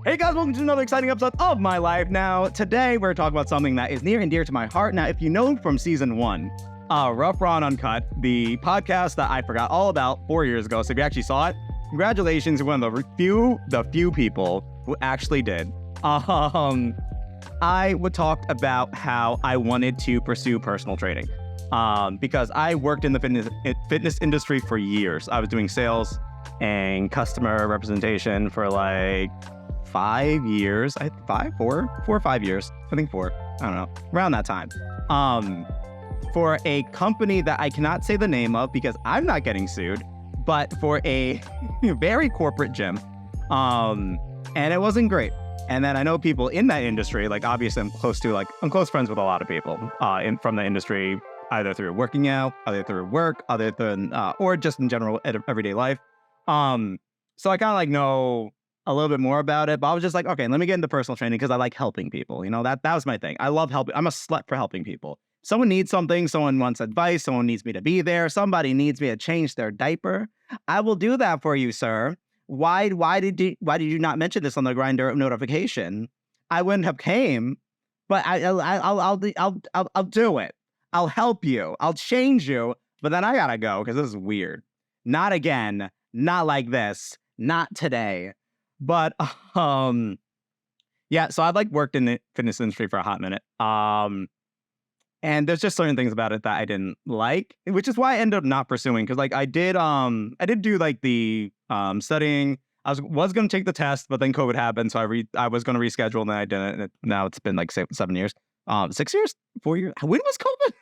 Hey guys, welcome to another exciting episode of My Life. Now, today we're talking about something that is near and dear to my heart. Now, if you know from season 1, Rough Raw and Uncut, the podcast that I forgot all about 4 years ago. So if you actually saw it, congratulations, you're one of the few people who actually did. I would talk about how I wanted to pursue personal training because I worked in the fitness industry for years. I was doing sales and customer representation for like 5 years. 4 or 5 years. I think 4. I don't know. Around that time. For a company that I cannot say the name of because I'm not getting sued, but for a very corporate gym. And it wasn't great. And then I know people in that industry, like obviously I'm close friends with a lot of people from the industry, either through working out, either through work, other than, or just in general everyday life. So I kind of like know a little bit more about it, but I was just like, okay, let me get into personal training because I like helping people. You know, that was my thing. I love helping. I'm a slut for helping people. Someone needs something, someone wants advice, someone needs me to be there, somebody needs me to change their diaper. I will do that for you, sir. Why did you not mention this on the Grindr notification? I wouldn't have came, but I'll do it. I'll help you. I'll change you. But then I gotta go because this is weird. Not again. Not like this. Not today. But yeah. So I've like worked in the fitness industry for a hot minute. And there's just certain things about it that I didn't like, which is why I ended up not pursuing. Because like I did do like the studying. I was going to take the test, but then COVID happened, so I was going to reschedule, and then I didn't. And now it's been like 7 years, 6 years, 4 years. When was COVID?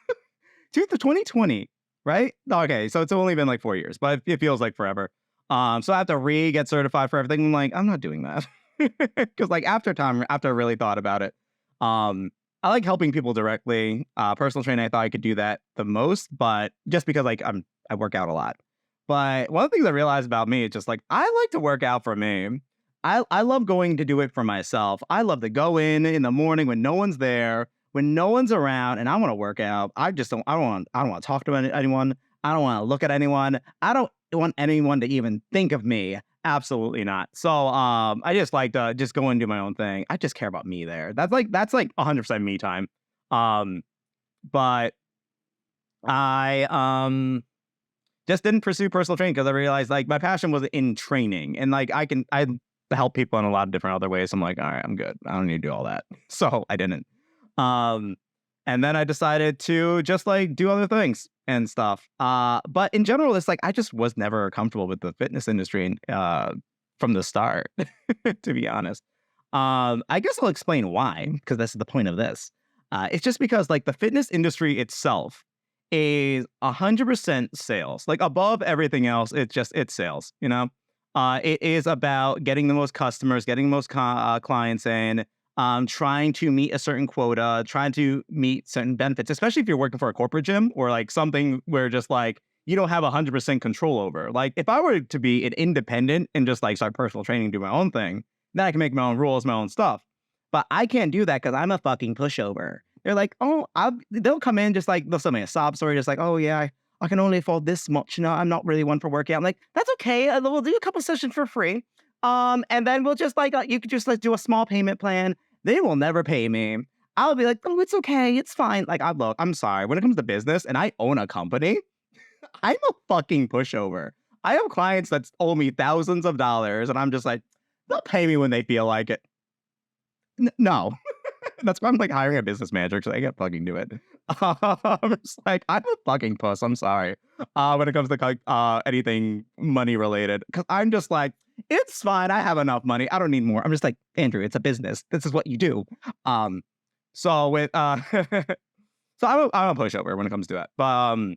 2020, right? Okay, so it's only been like 4 years, but it feels like forever. So I have to get certified for everything. I'm like, I'm not doing that because like after I really thought about it, I like helping people directly. Personal training, I thought I could do that the most, but just because like I work out a lot. But one of the things I realized about me is just like I like to work out for me. I love going to do it for myself. I love to go in the morning when no one's there, when no one's around, and I want to work out. I don't want to talk to anyone. I don't want to look at anyone. I don't want anyone to even think of me. Absolutely not. So I just like to just go and do my own thing. I just care about me there. That's like 100% me time. But I just didn't pursue personal training because I realized like my passion was in training, and like I help people in a lot of different other ways. I'm like, all right, I'm good. I don't need to do all that. So I didn't. And then I decided to just like do other things and stuff. But in general, it's like I just was never comfortable with the fitness industry from the start, to be honest. I guess I'll explain why, because that's the point of this. It's just because like the fitness industry itself is 100% sales. Like above everything else, it's sales, you know? It is about getting the most customers, getting the most clients in, trying to meet a certain quota, trying to meet certain benefits, especially if you're working for a corporate gym or like something where just like you don't have 100% control over. Like if I were to be an independent and just like start personal training, do my own thing, then I can make my own rules, my own stuff. But I can't do that because I'm a fucking pushover. They're like, oh, they'll come in just like, they'll send me a sob story, just like, oh yeah, I can only afford this much. You know, I'm not really one for workout. I'm like, that's okay. We'll do a couple sessions for free. And then we'll just like, you could just like do a small payment plan. They will never pay me. I'll be like, oh, it's okay. It's fine. Like, I'm sorry. When it comes to business and I own a company, I'm a fucking pushover. I have clients that owe me thousands of dollars, and I'm just like, they'll pay me when they feel like it. No. That's why I'm like hiring a business manager because I can't fucking do it. I'm just like, I'm a fucking puss. I'm sorry. When it comes to anything money related, because I'm just like, it's fine. I have enough money. I don't need more. I'm just like, Andrew, it's a business. This is what you do. So with so I'm a pushover when it comes to that. But when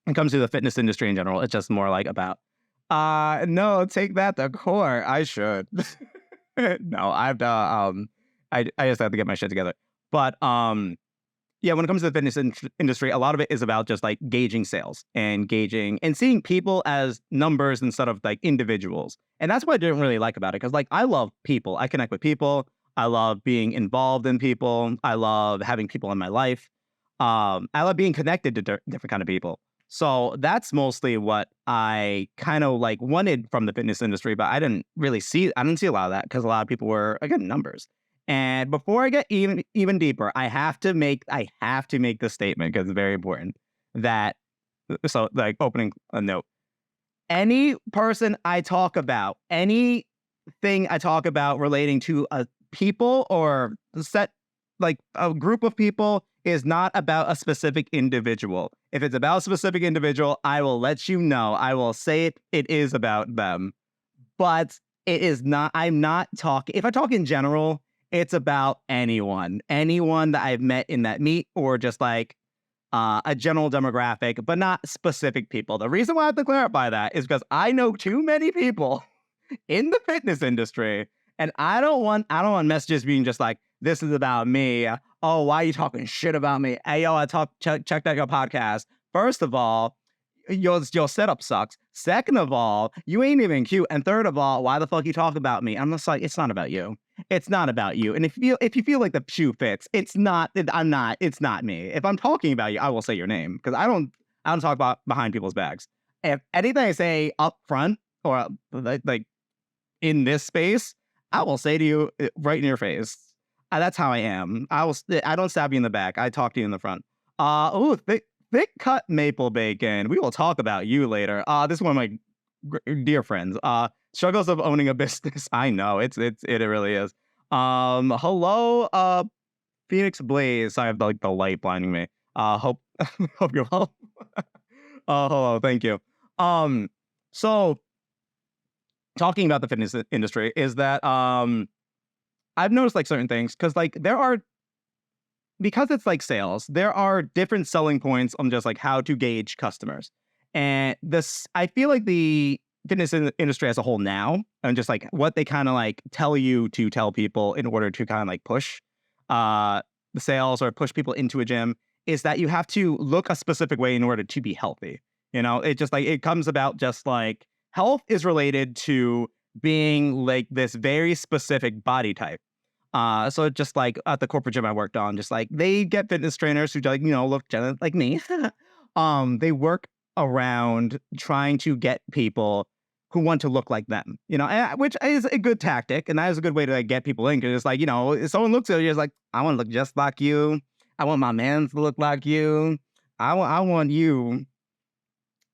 it comes to the fitness industry in general, it's just more like about no, take that to court. I should. No, I have to I just have to get my shit together. But yeah, when it comes to the fitness industry, a lot of it is about just like gauging sales and gauging and seeing people as numbers instead of like individuals. And that's what I didn't really like about it. Because like I love people. I connect with people. I love being involved in people. I love having people in my life. I love being connected to different kind of people. So that's mostly what I kind of like wanted from the fitness industry, but I didn't see a lot of that because a lot of people were, again, numbers. And before I get even deeper, I have to make this statement because it's very important that, so like opening a note, any person I talk about, anything I talk about relating to a people or set, like a group of people, is not about a specific individual. If it's about a specific individual, I will let you know. I will say it is about them. But it is not, I'm not talking, if I talk in general, it's about anyone that I've met in that meet, or just like a general demographic, but not specific people. The reason why I have to clarify that is because I know too many people in the fitness industry, and I don't want messages being just like, this is about me. Oh, why are you talking shit about me? Hey, yo, checked out your podcast. First of all, your setup sucks. Second of all, you ain't even cute. And third of all, why the fuck you talk about me? I'm just like, it's not about you. It's not about you. And if you feel like the shoe fits, it's not. It's not me. If I'm talking about you, I will say your name, because I don't talk about behind people's backs. If anything I say up front, or like in this space, I will say to you right in your face. That's how I am. I don't stab you in the back. I talk to you in the front. Thick cut maple bacon. We will talk about you later. This is one of my dear friends. Struggles of owning a business. I know it really is. Hello, Phoenix Blaze. I have like the light blinding me. Hope hope you're well. Hello, thank you. So talking about the fitness industry is that I've noticed like certain things, because like because it's like sales, there are different selling points on just like how to gauge customers. And this, I feel like the fitness industry as a whole now, and just like what they kind of like tell you to tell people in order to kind of like push the sales or push people into a gym, is that you have to look a specific way in order to be healthy. It just like, it comes about just like health is related to being like this very specific body type. So just like at the corporate gym I worked on, just like they get fitness trainers who like, look generally like me. They work around trying to get people who want to look like them, which is a good tactic. And that is a good way to like get people in. Cause it's like, if someone looks at you, it's like, I want to look just like you. I want my man to look like you. I want you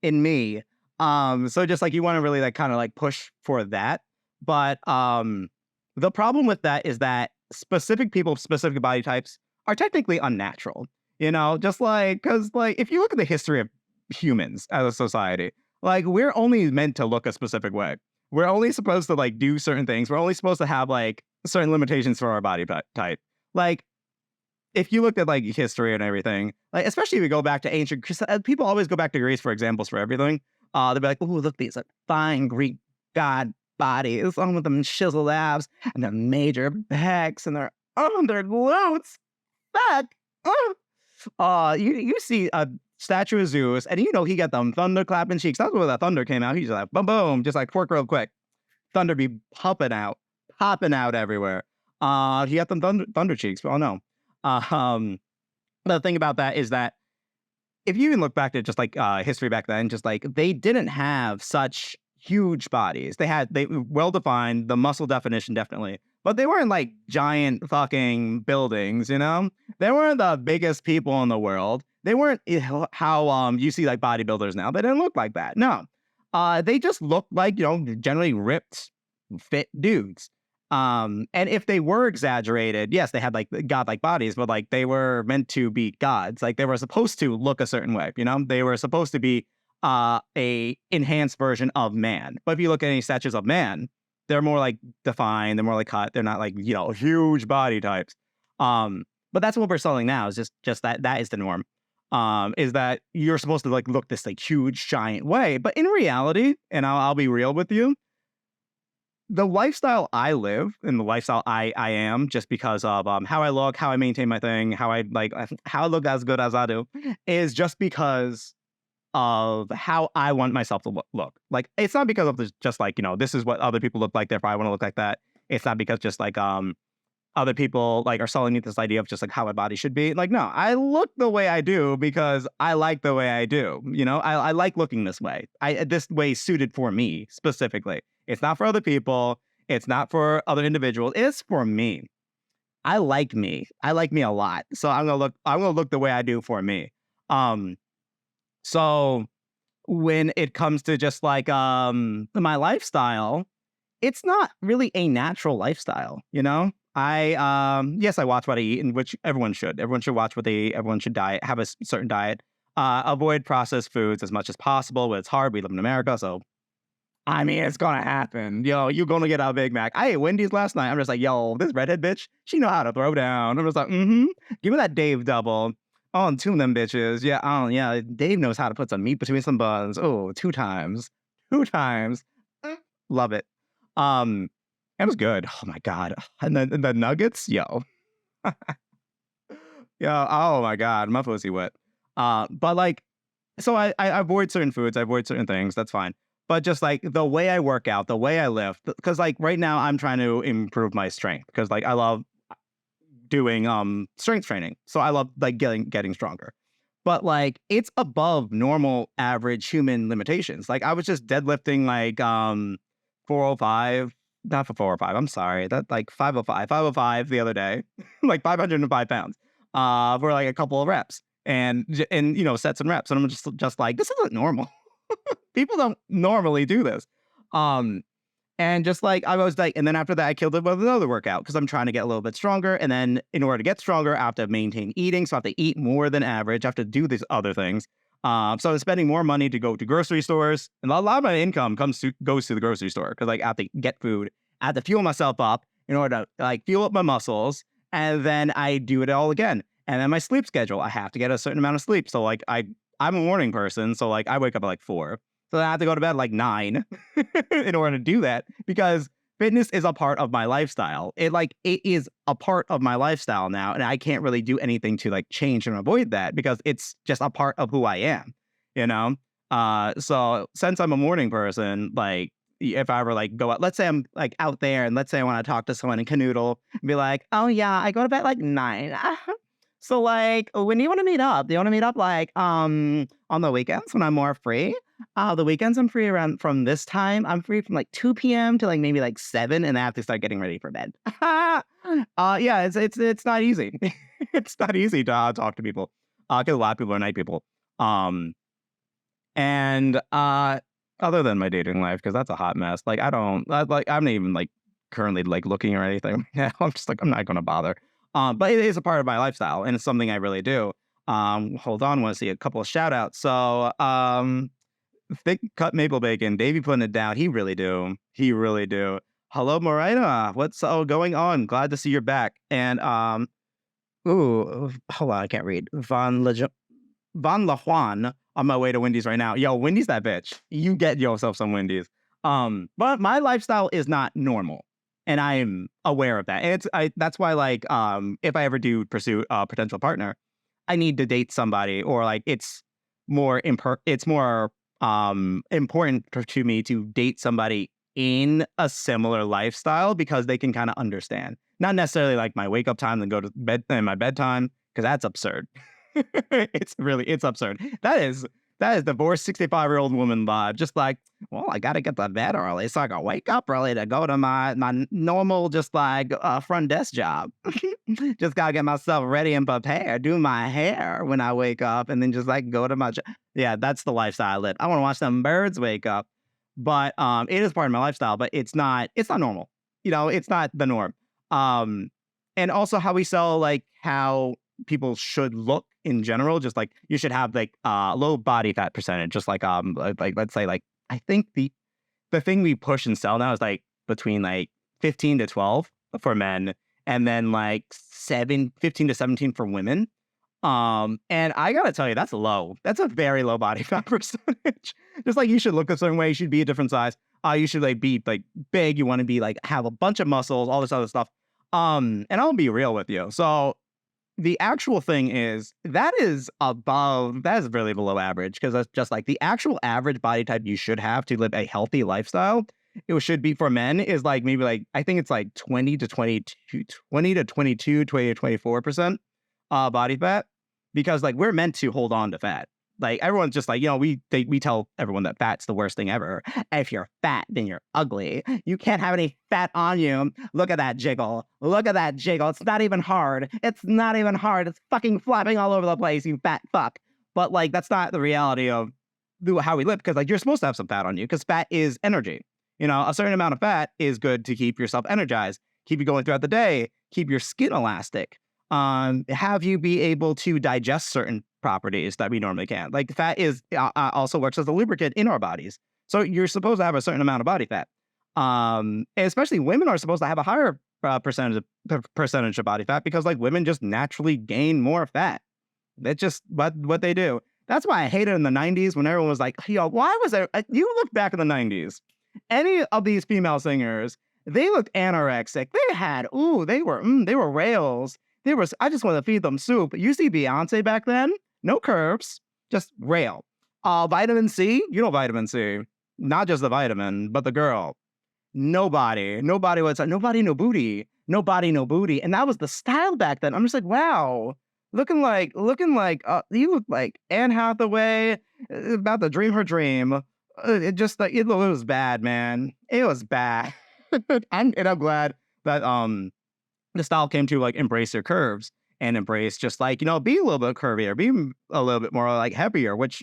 in me. So just like you want to really like kind of like push for that. But the problem with that is that specific people, specific body types are technically unnatural, just like, because like if you look at the history of humans as a society, like we're only meant to look a specific way. We're only supposed to like do certain things. We're only supposed to have like certain limitations for our body type. Like if you looked at like history and everything, like especially if you go back to ancient, people always go back to Greece for examples for everything. They'll be like, oh, look, these like fine Greek god bodies, some with them chiseled abs and the major pecs and their glutes. Back. You see a statue of Zeus, and he got them thunder clapping cheeks. That's where that thunder came out. He's like boom, boom, just like twerk real quick. Thunder be popping out everywhere. He got them thunder cheeks. Oh no. The thing about that is that if you even look back to just like history back then, just like they didn't have such huge bodies. They were well defined, the muscle definition definitely, but they weren't like giant fucking buildings, They weren't the biggest people in the world. They weren't how you see like bodybuilders now. They didn't look like that. No. They just looked like, generally ripped, fit dudes. And if they were exaggerated, yes, they had like godlike bodies, but like they were meant to be gods. Like they were supposed to look a certain way, They were supposed to be a enhanced version of man. But if you look at any statues of man, they're more like defined, they're more like cut, they're not like, huge body types. But that's what we're selling now, is just that is the norm. Is that you're supposed to like look this like huge giant way. But in reality, and I'll be real with you, the lifestyle I live and the lifestyle I am, just because of how I look, how I maintain my thing, how I look as good as I do, is just because of how I want myself to look. Like it's not because of just like, this is what other people look like, therefore I want to look like that. It's not because just like other people like are selling me this idea of just like how my body should be. Like, no, I look the way I do because I like the way I do. You know, I like looking this way. This way is suited for me specifically. It's not for other people. It's not for other individuals. It's for me. I like me. I like me a lot. So I'm gonna look the way I do for me. Um, so when it comes to just like my lifestyle, it's not really a natural lifestyle, you know? Yes, I watch what I eat, and which everyone should. Everyone should watch what they eat. Everyone should diet, have a certain diet. Avoid processed foods as much as possible, but it's hard. We live in America, so I mean, it's gonna happen. Yo, you're gonna get a Big Mac. I ate Wendy's last night. I'm just like, yo, this redhead bitch, she know how to throw down. I'm just like, give me that Dave double. Oh, and two of them bitches. Yeah, oh yeah, Dave knows how to put some meat between some buns. Oh, two times. Two times. Love it. Um, it was good. Oh my god. And the nuggets, yo. Yo, oh my god, my pussy wet. But like, so I avoid certain foods, I avoid certain things, that's fine. But just like the way I work out, the way I live, because like right now I'm trying to improve my strength because like I love doing strength training. So I love like getting stronger. But like it's above normal average human limitations. Like I was just deadlifting like 405, not for 405, I'm sorry. That like 505 the other day, like 505 pounds for like a couple of reps and you know sets and reps. And I'm just like, this isn't normal. People don't normally do this. Um, and just like I was like, and then after that, I killed it with another workout because I'm trying to get a little bit stronger. And then in order to get stronger, I have to maintain eating. So I have to eat more than average. I have to do these other things. So I'm spending more money to go to grocery stores. And a lot of my income goes to the grocery store because like I have to get food. I have to fuel myself up in order to like fuel up my muscles. And then I do it all again. And then my sleep schedule, I have to get a certain amount of sleep. So like I'm a morning person. So like I wake up at like 4. So I have to go to bed at like 9 in order to do that because fitness is a part of my lifestyle. It is a part of my lifestyle now, and I can't really do anything to like change and avoid that because it's just a part of who I am, you know? So since I'm a morning person, like if I ever like go out, let's say I'm like out there and let's say I want to talk to someone in Canoodle and be like, oh yeah, I go to bed like 9. So like when do you want to meet up? Do you want to meet up like on the weekends when I'm more free? The weekends I'm free around from this time. I'm free from like 2 p.m. to like maybe like 7, and I have to start getting ready for bed. Yeah, it's not easy. It's not easy to talk to people. Because a lot of people are night people. Um, and other than my dating life, because that's a hot mess. Like I'm not even like currently like looking or anything. Yeah, I'm just like I'm not gonna bother. But it is a part of my lifestyle, and it's something I really do. Hold on, want to see a couple of shout outs. So thick cut maple bacon. Davey putting it down. He really do. He really do. Hello, Morena. What's going on? Glad to see you're back. And hold on, I can't read. Von La Juan on my way to Wendy's right now. Yo, Wendy's that bitch. You get yourself some Wendy's. But my lifestyle is not normal. And I'm aware of that. And that's why like if I ever do pursue a potential partner, I need to date somebody or like it's more important to me to date somebody in a similar lifestyle because they can kind of understand. Not necessarily like my wake up time and go to bed and my bedtime because that's absurd. It's absurd. That is divorced 65-year-old woman vibe. Just like, well, I gotta get to bed early so I can wake up early to go to my normal just like front desk job. Just gotta get myself ready and prepared, do my hair when I wake up, and then just like go to my job. Yeah, that's the lifestyle I live. I want to watch them birds wake up, but it is part of my lifestyle. But it's not normal. You know, it's not the norm. And also how we sell like how people should look in general, just like you should have like low body fat percentage, just like let's say like I think the thing we push and sell now is like between like 15 to 12 for men and then like 15 to 17 for women. And I gotta tell you, that's low. That's a very low body fat percentage. Just like you should look a certain way, you should be a different size. You should like be like big, you want to be like have a bunch of muscles, all this other stuff. And I'll be real with you. So the actual thing is that is really below average because that's just like the actual average body type you should have to live a healthy lifestyle it should be for men is like maybe like, I think it's like 20 to 22, 20 to 22, 20 to 24% body fat, because like we're meant to hold on to fat. Like everyone's just like, we tell everyone that fat's the worst thing ever. If you're fat, then you're ugly. You can't have any fat on you. Look at that jiggle. Look at that jiggle. It's not even hard. It's not even hard. It's fucking flapping all over the place, you fat fuck. But like, that's not the reality of how we live, because like you're supposed to have some fat on you, because fat is energy. A certain amount of fat is good to keep yourself energized, keep you going throughout the day, keep your skin elastic, have you be able to digest certain properties that we normally can't. Like fat is also works as a lubricant in our bodies. So you're supposed to have a certain amount of body fat. And especially women are supposed to have a higher percentage of body fat, because like women just naturally gain more fat. That's just what they do. That's why I hated in the 90s when everyone was like, why was there? You look back in the 90s, any of these female singers, they looked anorexic. They were rails. I just want to feed them soup. You see Beyonce back then, no curves, just rail. Vitamin C, vitamin C, not just the vitamin, but the girl. Nobody no booty, no booty. And that was the style back then. I'm just like, wow, looking like, you look like Anne Hathaway, about to dream her dream. It was bad, man. It was bad. I'm glad that, the style came to like embrace your curves and embrace just like, be a little bit curvier, be a little bit more like heavier, which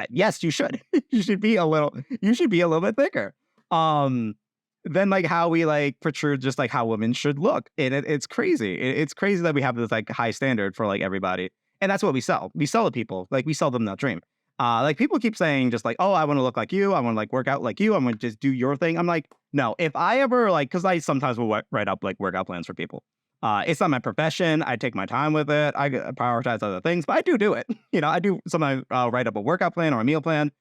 yes, you should. you should be a little bit thicker. Then like how we like protrude just like how women should look. And it's crazy. It's crazy that we have this like high standard for like everybody. And that's what we sell. We sell to people. Like we sell them that dream. Like people keep saying just like, oh, I want to look like you. I want to like work out like you. I'm going to just do your thing. I'm like, no, if I ever like, because I sometimes will write up like workout plans for people. It's not my profession. I take my time with it. I prioritize other things, but I do it. I do sometimes write up a workout plan or a meal plan.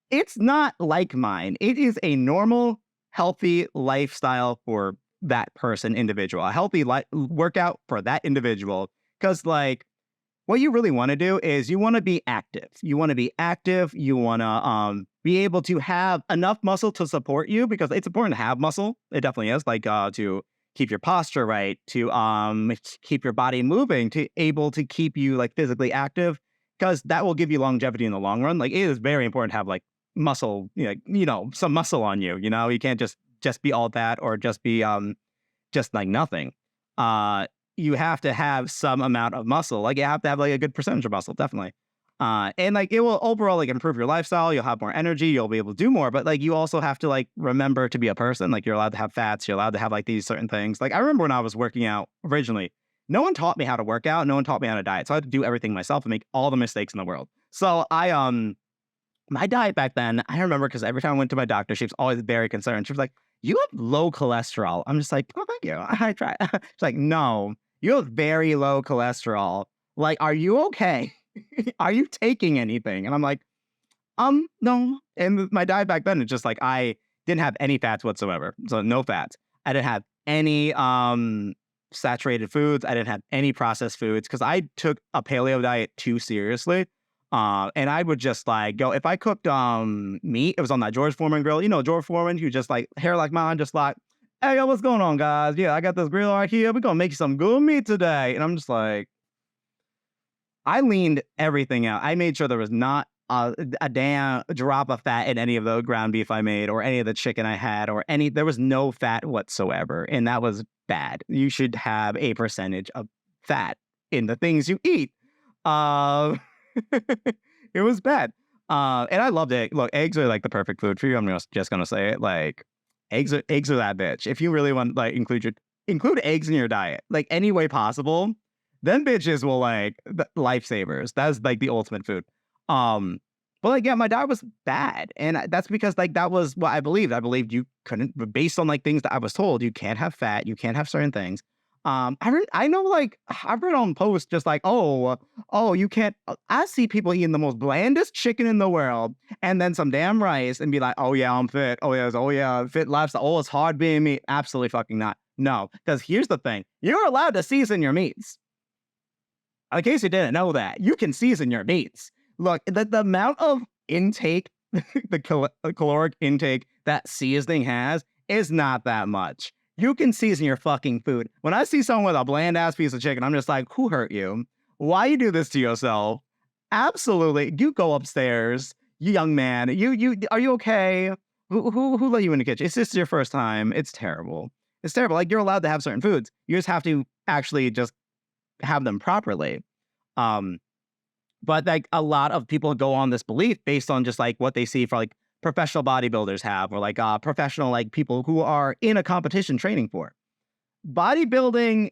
It's not like mine. It is a normal, healthy lifestyle for that person, individual. A healthy workout for that individual. Because like, what you really want to do is you want to be active. You want to be able to have enough muscle to support you, because it's important to have muscle. It definitely is, like to keep your posture right, to keep your body moving, to able to keep you like physically active, because that will give you longevity in the long run. Like it is very important to have like muscle, some muscle on you. You can't just be all that, or just be just like nothing. You have to have some amount of muscle. Like you have to have like a good percentage of muscle, definitely. And like it will overall like improve your lifestyle. You'll have more energy. You'll be able to do more. But like you also have to like remember to be a person. Like you're allowed to have fats. You're allowed to have like these certain things. Like I remember when I was working out originally, no one taught me how to work out. No one taught me how to diet. So I had to do everything myself and make all the mistakes in the world. So my diet back then, I remember, because every time I went to my doctor, she was always very concerned. She was like, you have low cholesterol. I'm just like, oh, thank you. I try. She's like, no, you have very low cholesterol. Like, are you okay? Are you taking anything? And I'm like, no. And my diet back then, it's just like, I didn't have any fats whatsoever. So no fats. I didn't have any saturated foods. I didn't have any processed foods, because I took a paleo diet too seriously. And I would just like go, if I cooked meat, it was on that George Foreman grill. George Foreman, who just like hair like mine, just like, hey, yo, what's going on, guys? Yeah, I got this grill right here. We're gonna make some good meat today. And I'm just like, I leaned everything out. I made sure there was not a damn drop of fat in any of the ground beef I made, or any of the chicken I had, there was no fat whatsoever. And that was bad. You should have a percentage of fat in the things you eat. It was bad. And I loved it. Look, eggs are like the perfect food for you. I'm just gonna say it. Like eggs are that bitch. If you really want like include eggs in your diet, like any way possible, then bitches will like lifesavers. That's like the ultimate food. But like, yeah, my diet was bad. And that's because like that was what I believed. I believed you couldn't, based on like things that I was told, you can't have fat, you can't have certain things. I know, like, I've read on posts just like, oh, you can't. I see people eating the most blandest chicken in the world, and then some damn rice, and be like, oh yeah, I'm fit. Oh yeah, fit lifestyle. Oh, it's hard being me. Absolutely fucking not. No, because here's the thing: you're allowed to season your meats. In case you didn't know that, you can season your meats. Look, the amount of intake the caloric intake that seasoning has is not that much. You can season your fucking food. When I see someone with a bland ass piece of chicken, I'm just like, who hurt you? Why you do this to yourself? Absolutely. You go upstairs, you young man. You are you okay? Who let you in the kitchen? It's just your first time. It's terrible. It's terrible. Like, you're allowed to have certain foods. You just have to actually just have them properly. But like, a lot of people go on this belief based on just like what they see for like professional bodybuilders have, or like professional like people who are in a competition training for bodybuilding.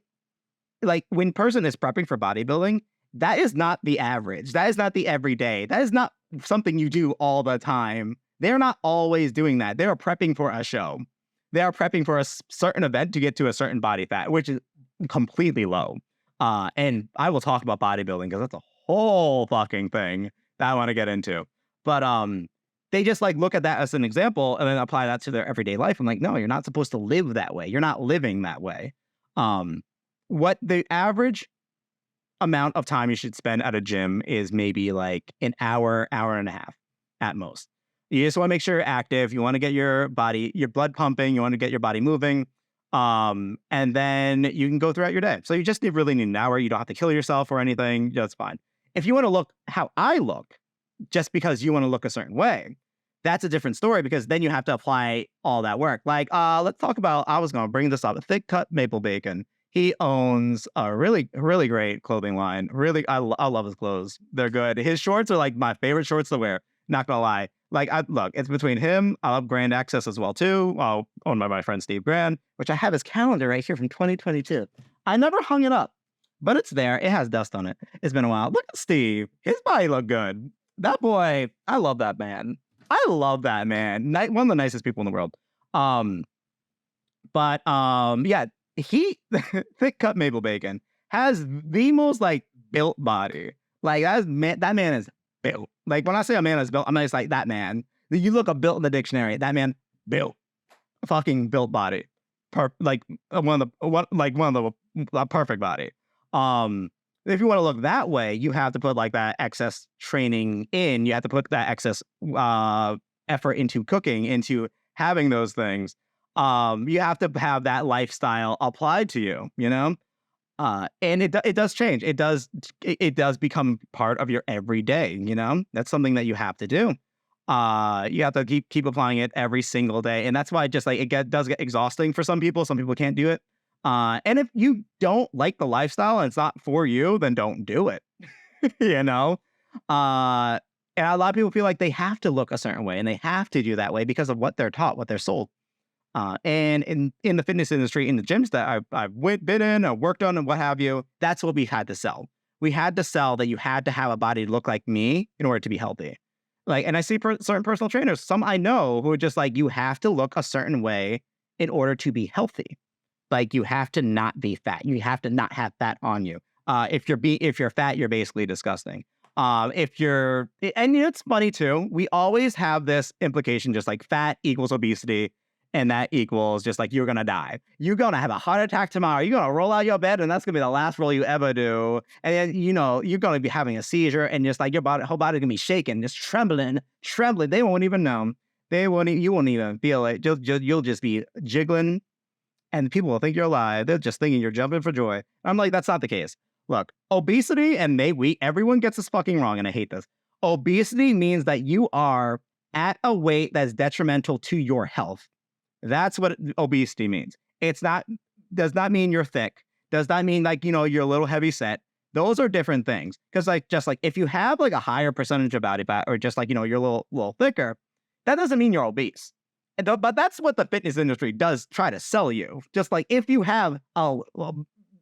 Like, when person is prepping for bodybuilding, that is not the average. That is not the everyday. That is not something you do all the time. They're not always doing that. They are prepping for a show. They are prepping for a certain event to get to a certain body fat, which is completely low. And I will talk about bodybuilding because that's a whole fucking thing that I want to get into. But they just like look at that as an example and then apply that to their everyday life. I'm like, no, you're not supposed to live that way. You're not living that way. What the average amount of time you should spend at a gym is maybe like an hour, hour and a half at most. You just want to make sure you're active. You want to get your blood pumping. You want to get your body moving. And then you can go throughout your day. So you just really need an hour. You don't have to kill yourself or anything. That's fine. If you want to look how I look, just because you want to look a certain way, that's a different story, because then you have to apply all that work. Like, let's talk about, I was going to bring this up, Thick Cut Maple Bacon. He owns a really, really great clothing line. Really, I love his clothes. They're good. His shorts are like my favorite shorts to wear. Not gonna lie. Like, look, it's between him. I love Grand Access as well too. Owned by my friend Steve Grand, which I have his calendar right here from 2022. I never hung it up, but it's there. It has dust on it. It's been a while. Look at Steve. His body look good. That boy, I love that man. I love that man. One of the nicest people in the world. Yeah. He Thick Cut Maple Bacon has the most like built body. Like, that man is built. Like, when I say a man is built, I'm just like, that man. You look up built in the dictionary, that man built, fucking built body, one of the perfect body. If you want to look that way, you have to put like that excess training in. You have to put that excess effort into cooking, into having those things. You have to have that lifestyle applied to you, you know? And it does change. It does become part of your everyday, you know? That's something that you have to do. You have to keep applying it every single day. And that's why just like it does get exhausting for some people. Some people can't do it. And if you don't like the lifestyle and it's not for you, then don't do it. You know? And a lot of people feel like they have to look a certain way and they have to do that way because of what they're taught, what they're sold. And in the fitness industry, in the gyms that I've been in or worked on and what have you, that's what we had to sell. We had to sell that you had to have a body look like me in order to be healthy. Like, and I see certain personal trainers, some I know, who are just like, you have to look a certain way in order to be healthy. Like, you have to not be fat. You have to not have fat on you. If you're fat, you're basically disgusting. And it's funny too. We always have this implication, just like fat equals obesity. And that equals just like, you're going to die. You're going to have a heart attack tomorrow. You're going to roll out your bed and that's going to be the last roll you ever do. And then, you know, you're going to be having a seizure and just like your whole body's going to be shaking, just trembling. They won't even know. You won't even feel it. You'll just be jiggling and people will think you're alive. They're just thinking you're jumping for joy. I'm like, that's not the case. Look, obesity and everyone gets this fucking wrong. And I hate this. Obesity means that you are at a weight that's detrimental to your health. That's what obesity means. Does not mean you're thick. Does not mean like, you know, you're a little heavy set. Those are different things. Because just like if you have like a higher percentage of body fat or just like, you know, you're a little thicker, that doesn't mean you're obese. But that's what the fitness industry does try to sell you. Just like if you have a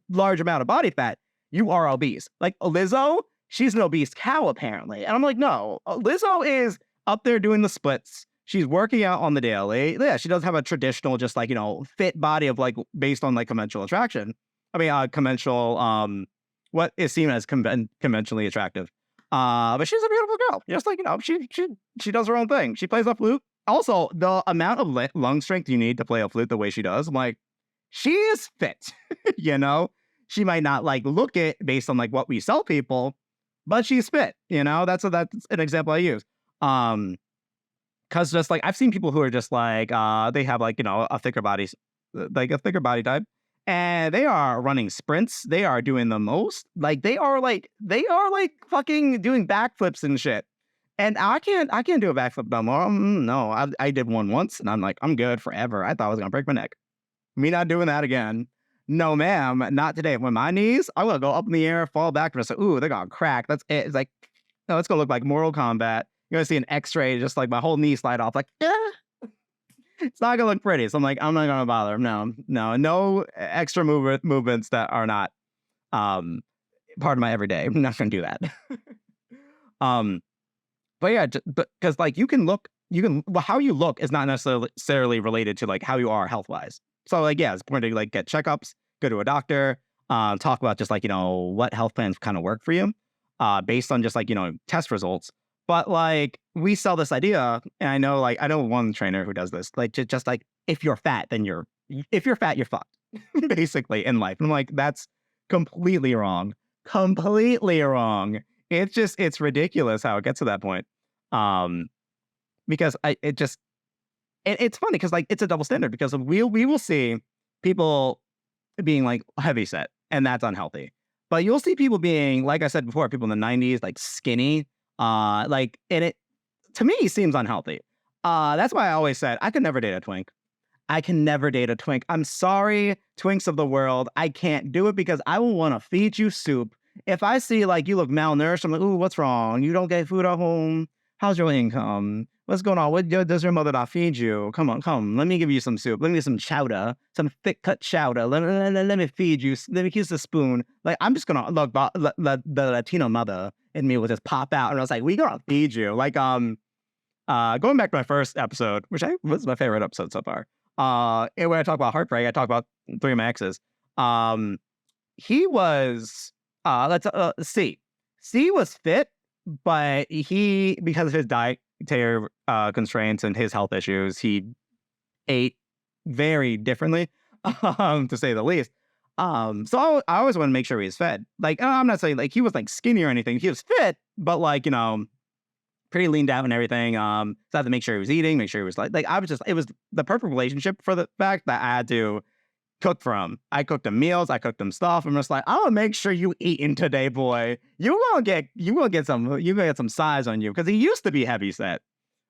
large amount of body fat, you are obese. Like Lizzo, she's an obese cow apparently. And I'm like, no, Lizzo is up there doing the splits. She's working out on the daily. Yeah, she does have a traditional, just like, you know, fit body of like based on like conventional attraction. I mean, conventional, what is seen as conventionally attractive. But she's a beautiful girl. Just like, you know, she does her own thing. She plays a flute. Also, the amount of lung strength you need to play a flute the way she does, I'm like, she is fit. You know, she might not like look it based on like what we sell people, but she's fit. You know, that's an example I use. Because just like I've seen people who are just like they have like a thicker body, like a thicker body type, and they are running sprints. They are doing the most. Like they are like fucking doing backflips and shit. And I can't do a backflip no more. No, I did one once, and I'm like I'm good forever. I thought I was gonna break my neck. Me not doing that again. No, ma'am, not today. When my knees, I'm gonna go up in the air, fall back, and say, "Ooh, they got cracked." That's it. It's like, no, it's gonna look like Mortal Kombat. You're gonna see an X-ray, just like my whole knee slide off. Like, it's not gonna look pretty. So I'm like, I'm not gonna bother. No extra movements that are not um part of my everyday. I'm not gonna do that. um, but yeah, because like well, how you look is not necessarily related to like how you are health wise. So like yeah, it's important to like get checkups, go to a doctor, talk about just like what health plans kind of work for you, based on just like test results. But like we sell this idea, and I know one trainer who does this, like just like if you're fat, then you're fucked, basically in life. And I'm like, that's completely wrong, completely wrong. It's ridiculous how it gets to that point. Um, because it's funny because like it's a double standard because we will see people being like heavy set and that's unhealthy, but you'll see people being like I said before, people in the 90s like skinny, like and it to me seems unhealthy. That's why I always said I could never date a twink. I can never date a twink. I'm sorry, twinks of the world. I can't do it because I will want to feed you soup. If I see like you look malnourished, I'm like, ooh, what's wrong? You don't get food at home. How's your income? What's going on? Does your mother not feed you? Come on, come. Let me give you some soup. Let me get some chowder, some thick cut chowder. Let me feed you. Let me kiss the spoon. Like I'm just gonna look. The Latino mother in me will just pop out, and I was like, we gonna feed you. Like going back to my first episode, which was my favorite episode so far. And when I talk about heartbreak, I talk about three of my exes. He was let's C. C was fit, but he because of his dietary constraints and his health issues, he ate very differently, to say the least. So I always want to make sure he was fed. Like I'm not saying like he was like skinny or anything. He was fit, but like pretty leaned out and everything. So I had to make sure he was eating, make sure he was like I was just it was the perfect relationship for the fact that I had to cook for him. I cooked him meals, I cooked him stuff. I'm just like, I'm gonna make sure you eating today, boy. You gonna get some size on you because he used to be heavy set,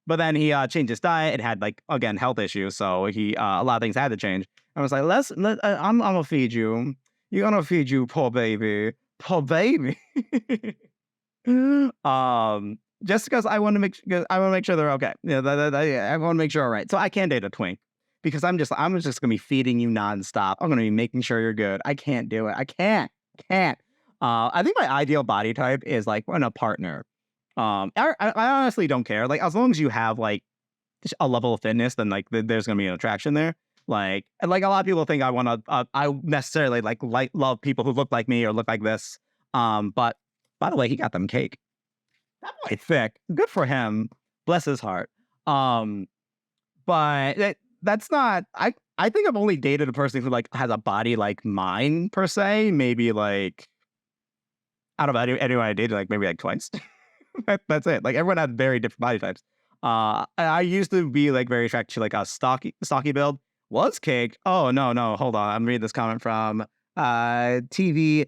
but then he changed his diet. It had like again health issues, so he a lot of things had to change. I was like, I'm gonna feed you. You're gonna feed you, poor baby, poor baby. Just because I want to make sure they're okay. Yeah, I want to make sure all right. So I can't date a twink because I'm just gonna be feeding you nonstop. I'm gonna be making sure you're good. I can't do it. I can't. I think my ideal body type is like when a partner. I honestly don't care. Like as long as you have like a level of fitness, then like there's gonna be an attraction there. Like a lot of people think I want to. I necessarily like love people who look like me or look like this. But by the way, he got them cake. That boy thick. Good for him. Bless his heart. But that's not. I think I've only dated a person who like has a body like mine per se. Maybe like I don't know anyone I dated like maybe like twice. That's it. Like everyone had very different body types. I used to be like very attracted to like a stocky build. Was cake. Oh no, hold on. I'm reading this comment from TV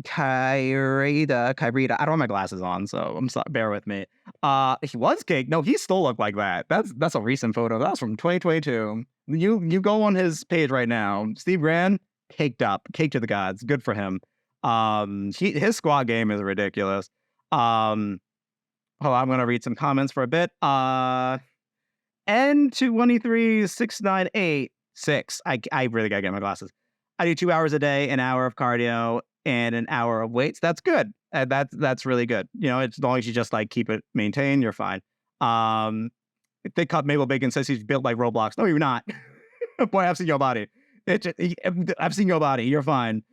Kyrita. I don't have my glasses on, so I'm sorry, bear with me. He was cake. No, he still looked like that. That's a recent photo. That's from 2022. You go on his page right now. Steve Grand, caked up, cake to the gods. Good for him. His squat game is ridiculous. Hold on, I'm gonna read some comments for a bit. N223698. I really gotta get my glasses. I do 2 hours a day, an hour of cardio, and an hour of weights. That's good. That's really good. As long as you just like keep it maintained, you're fine. Thick cut Mabel Bacon says he's built like Roblox. No, you're not. Boy, I've seen your body. I've seen your body. You're fine.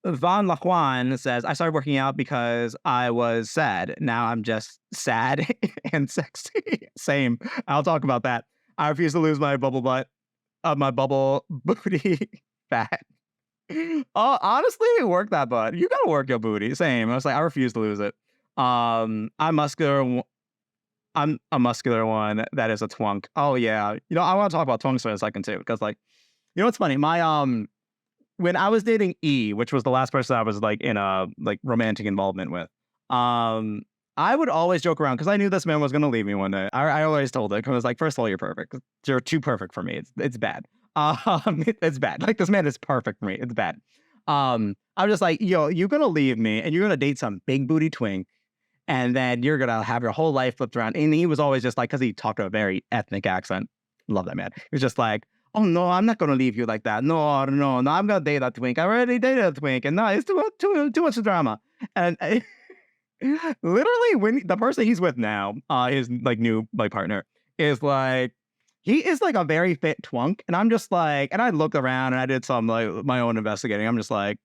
Von Lajuan says, I started working out because I was sad. Now I'm just sad and sexy. Same. I'll talk about that. I refuse to lose my bubble booty fat. Oh, honestly, work that butt. You gotta work your booty. Same. I was like, I refuse to lose it. I'm muscular I'm a muscular one that is a twunk. Oh yeah. I want to talk about twunks for a second too, because like, what's funny? My when I was dating E, which was the last person I was like in a like romantic involvement with, um, I would always joke around because I knew this man was gonna leave me one day. I always told it because I was like, first of all, you're perfect. You're too perfect for me. It's bad. It's bad. Like this man is perfect for me. It's bad. I'm just like, yo, you're gonna leave me and you're gonna date some big booty twink, and then you're gonna have your whole life flipped around. And he was always just like, because he talked to a very ethnic accent. Love that man. He was just like, oh no, I'm not gonna leave you like that. No, no, no, I'm gonna date that twink. I already dated a twink, and no, it's too much drama. And literally, when the person he's with now, his like new like partner, is like, he is like a very fit twunk, and I'm just like, and I looked around and I did some like my own investigating. I'm just like,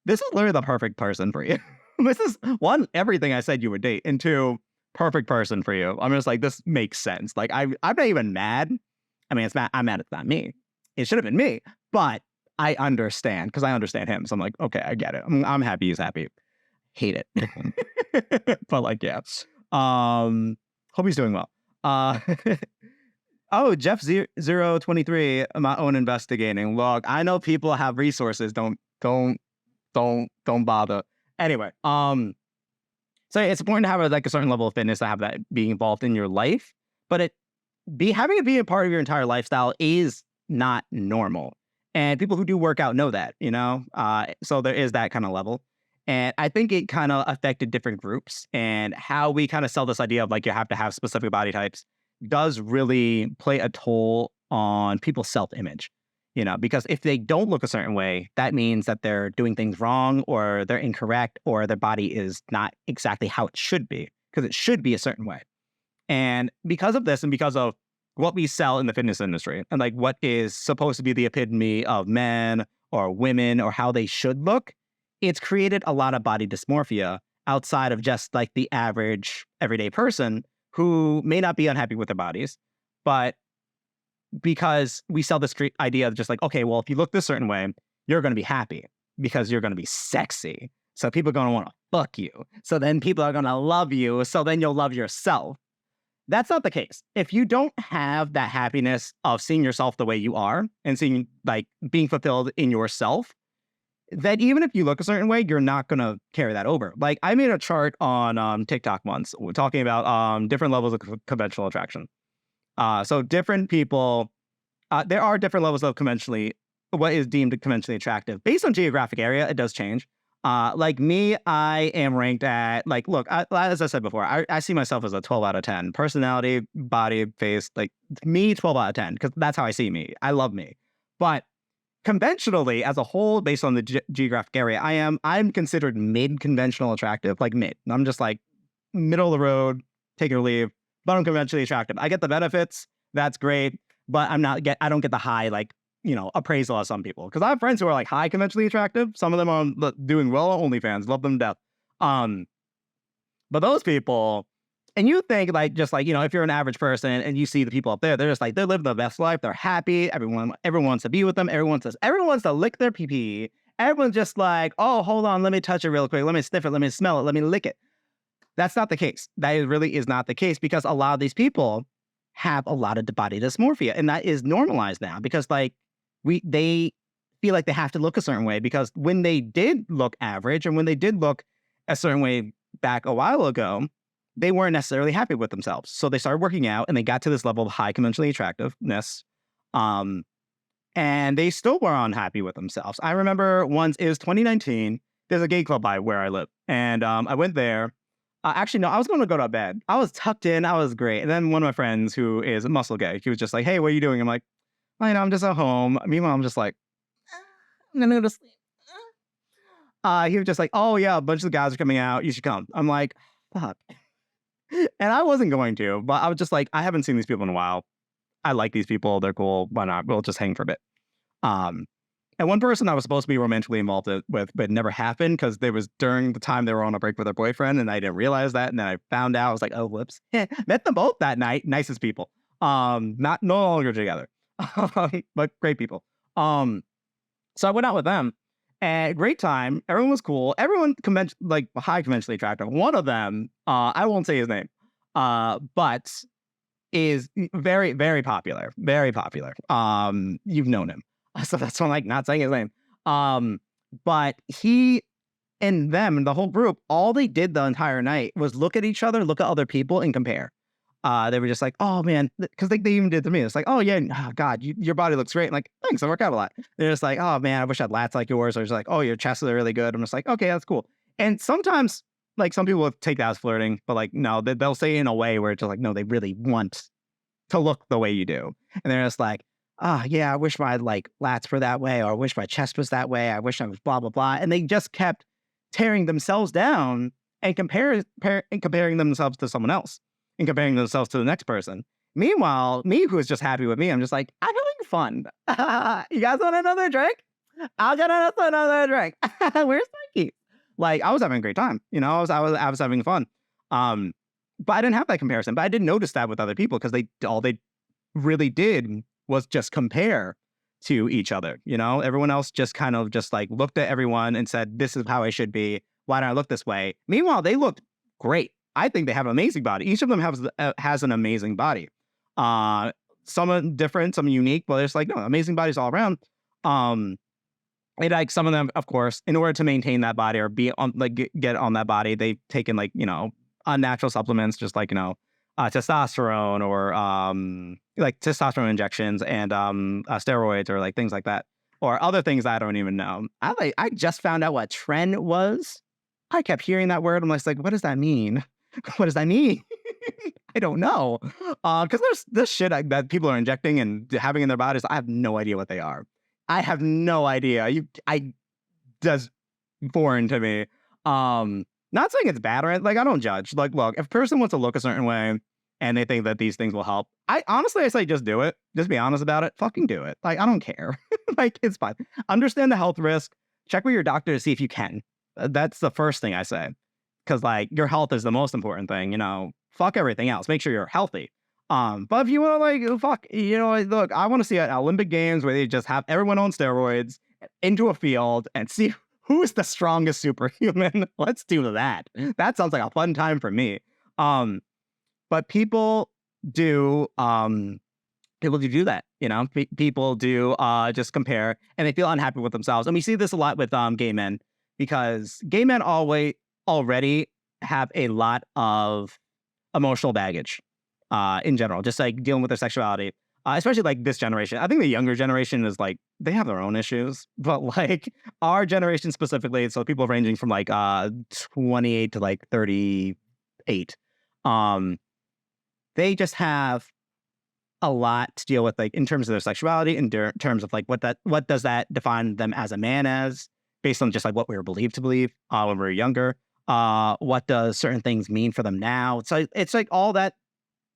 this is literally the perfect person for you. This is one, everything I said you would date, and two, perfect person for you. I'm just like, this makes sense. Like I'm not even mad. I mean, I'm mad it's not me. It should have been me, but I understand because I understand him. So I'm like, okay, I get it. I'm happy he's happy. Hate it. But like, yeah. Hope he's doing well. Oh, Jeff 023, my own investigating. Look, I know people have resources. Don't bother. Anyway, so it's important to have like a certain level of fitness to have that being involved in your life, but having it be a part of your entire lifestyle is not normal. And people who do work out know that, so there is that kind of level. And I think it kind of affected different groups, and how we kind of sell this idea of like you have to have specific body types does really play a toll on people's self-image, because if they don't look a certain way, that means that they're doing things wrong, or they're incorrect, or their body is not exactly how it should be, because it should be a certain way. And because of this, and because of what we sell in the fitness industry, and like what is supposed to be the epitome of men or women or how they should look, it's created a lot of body dysmorphia outside of just like the average everyday person who may not be unhappy with their bodies, but because we sell this idea of just like, okay, well, if you look this certain way, you're going to be happy because you're going to be sexy. So people are going to want to fuck you. So then people are going to love you. So then you'll love yourself. That's not the case. If you don't have that happiness of seeing yourself the way you are and seeing like being fulfilled in yourself, then even if you look a certain way, you're not going to carry that over. Like I made a chart on TikTok once talking about different levels of conventional attraction. So different people, there are different levels of what is deemed conventionally attractive. Based on geographic area, it does change. Like me, I am ranked at, like, look, as I said before, I see myself as a 12 out of 10. Personality, body, face, like me, 12 out of 10, because that's how I see me. I love me. But conventionally, as a whole, based on the geographic area, I'm considered mid-conventional attractive, like mid. I'm just like middle of the road, take or leave, but I'm conventionally attractive. I get the benefits, that's great, but I don't get the high, like, appraisal of some people. Because I have friends who are like high conventionally attractive. Some of them are doing well on OnlyFans, love them to death. But those people, and you think like, just like, if you're an average person and you see the people up there, they're just like, they're living the best life. They're happy. Everyone wants to be with them. Everyone wants to lick their pee. Everyone's just like, oh, hold on, let me touch it real quick. Let me sniff it. Let me smell it. Let me lick it. That's not the case. That really is not the case, because a lot of these people have a lot of body dysmorphia, and that is normalized now because like they feel like they have to look a certain way, because when they did look average and when they did look a certain way back a while ago, they weren't necessarily happy with themselves. So they started working out and they got to this level of high conventionally attractiveness. And they still were unhappy with themselves. I remember once, it was 2019, there's a gay club by where I live. And I went there. Actually, no, I was going to go to bed. I was tucked in. I was great. And then one of my friends who is a muscle gay, he was just like, hey, what are you doing? I'm like, I'm just at home. Meanwhile, I'm just like, I'm going to go to sleep. He was just like, oh, yeah, a bunch of guys are coming out. You should come. I'm like, fuck. And I wasn't going to, but I was just like, I haven't seen these people in a while. I like these people. They're cool. Why not? We'll just hang for a bit. And one person I was supposed to be romantically involved with, but it never happened because there was during the time they were on a break with their boyfriend, and I didn't realize that. And then I found out. I was like, oh, whoops. Met them both that night. Nicest people. No longer together, but great people. So I went out with them. And great time. Everyone was cool. Everyone high conventionally attractive. One of them, I won't say his name. but is very, very popular. Very popular. You've known him. So that's why I'm like not saying his name. But he and them and the whole group, all they did the entire night was look at each other, look at other people, and compare. They were just like, oh man, because they even did to me. It's like, oh yeah, oh, God, your body looks great. I'm like, thanks, I work out a lot. They're just like, oh man, I wish I had lats like yours. Or just like, oh, your chest is really good. I'm just like, okay, that's cool. And sometimes, like some people will take that as flirting, but like, no, they'll say it in a way where it's just like, no, they really want to look the way you do. And they're just like, oh yeah, I wish my like lats were that way, or I wish my chest was that way. I wish I was blah, blah, blah. And they just kept tearing themselves down and comparing themselves to someone else and comparing themselves to the next person. Meanwhile, me who is just happy with me, I'm just like, I'm having fun. You guys want another drink? I'll get us another drink. Where's Mikey? Like, I was having a great time. You know, I was having fun. But I didn't have that comparison. But I did notice that with other people because all they really did was just compare to each other. You know, everyone else just kind of just like looked at everyone and said, this is how I should be. Why don't I look this way? Meanwhile, they looked great. I think they have an amazing body. Each of them has an amazing body. Some are different, some are unique, but it's like, no, amazing bodies all around. And like some of them, of course, in order to maintain that body or be on, like get on that body, they've taken like, you know, unnatural supplements, just like, you know, testosterone or like testosterone injections and steroids or like things like that, or other ththings I don't even know. I just found out what tren was. I kept hearing that word. I'm like, what does that mean? What does that mean? I don't know. Because there's this shit that people are injecting and having in their bodies. I have no idea what they are. I have no idea. Just foreign to me. Not saying it's bad or like I don't judge. Like, look, if a person wants to look a certain way and they think that these things will help, I say just do it. Just be honest about it. Fucking do it. Like, I don't care. Like, it's fine. Understand the health risk. Check with your doctor to see if you can. That's the first thing I say. Because like your health is the most important thing, you know, fuck everything else. Make sure you're healthy. But if you want to like, fuck, you know, look, I want to see an Olympic Games where they just have everyone on steroids into a field and see who is the strongest superhuman. Let's do that. That sounds like a fun time for me. But people do that, you know, people do just compare and they feel unhappy with themselves. And we see this a lot with gay men, because gay men already have a lot of emotional baggage in general, just like dealing with their sexuality, especially like this generation. I think the younger generation is like, they have their own issues, but like our generation specifically, so people ranging from like 28 to like 38, they just have a lot to deal with, like in terms of their sexuality, in terms of like what does that define them as a man as, based on just like what we were believed to believe when we were younger. What does certain things mean for them now? So it's like all that,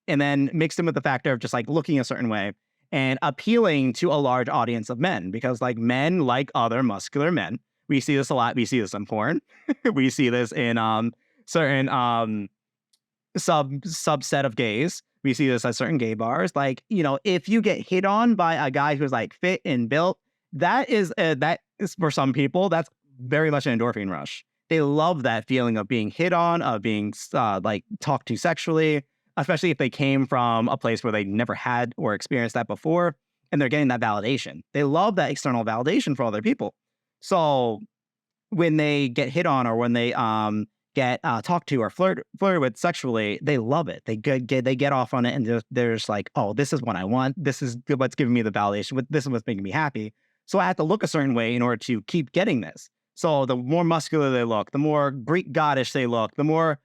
and then mixed in with the factor of just like looking a certain way and appealing to a large audience of men, because like men like other muscular men. We see this a lot. We see this in porn. We see this in certain subset of gays. We see this at certain gay bars. Like, you know, if you get hit on by a guy who's like fit and built, that is for some people, that's very much an endorphin rush. They love that feeling of being hit on, of being like talked to sexually, especially if they came from a place where they never had or experienced that before, and they're getting that validation. They love that external validation for other people. So when they get hit on, or when they get talked to or flirted with sexually, they love it. They get off on it, and they're just like, oh, this is what I want. This is what's giving me the validation. This is what's making me happy. So I have to look a certain way in order to keep getting this. So the more muscular they look, the more Greek goddish they look, the more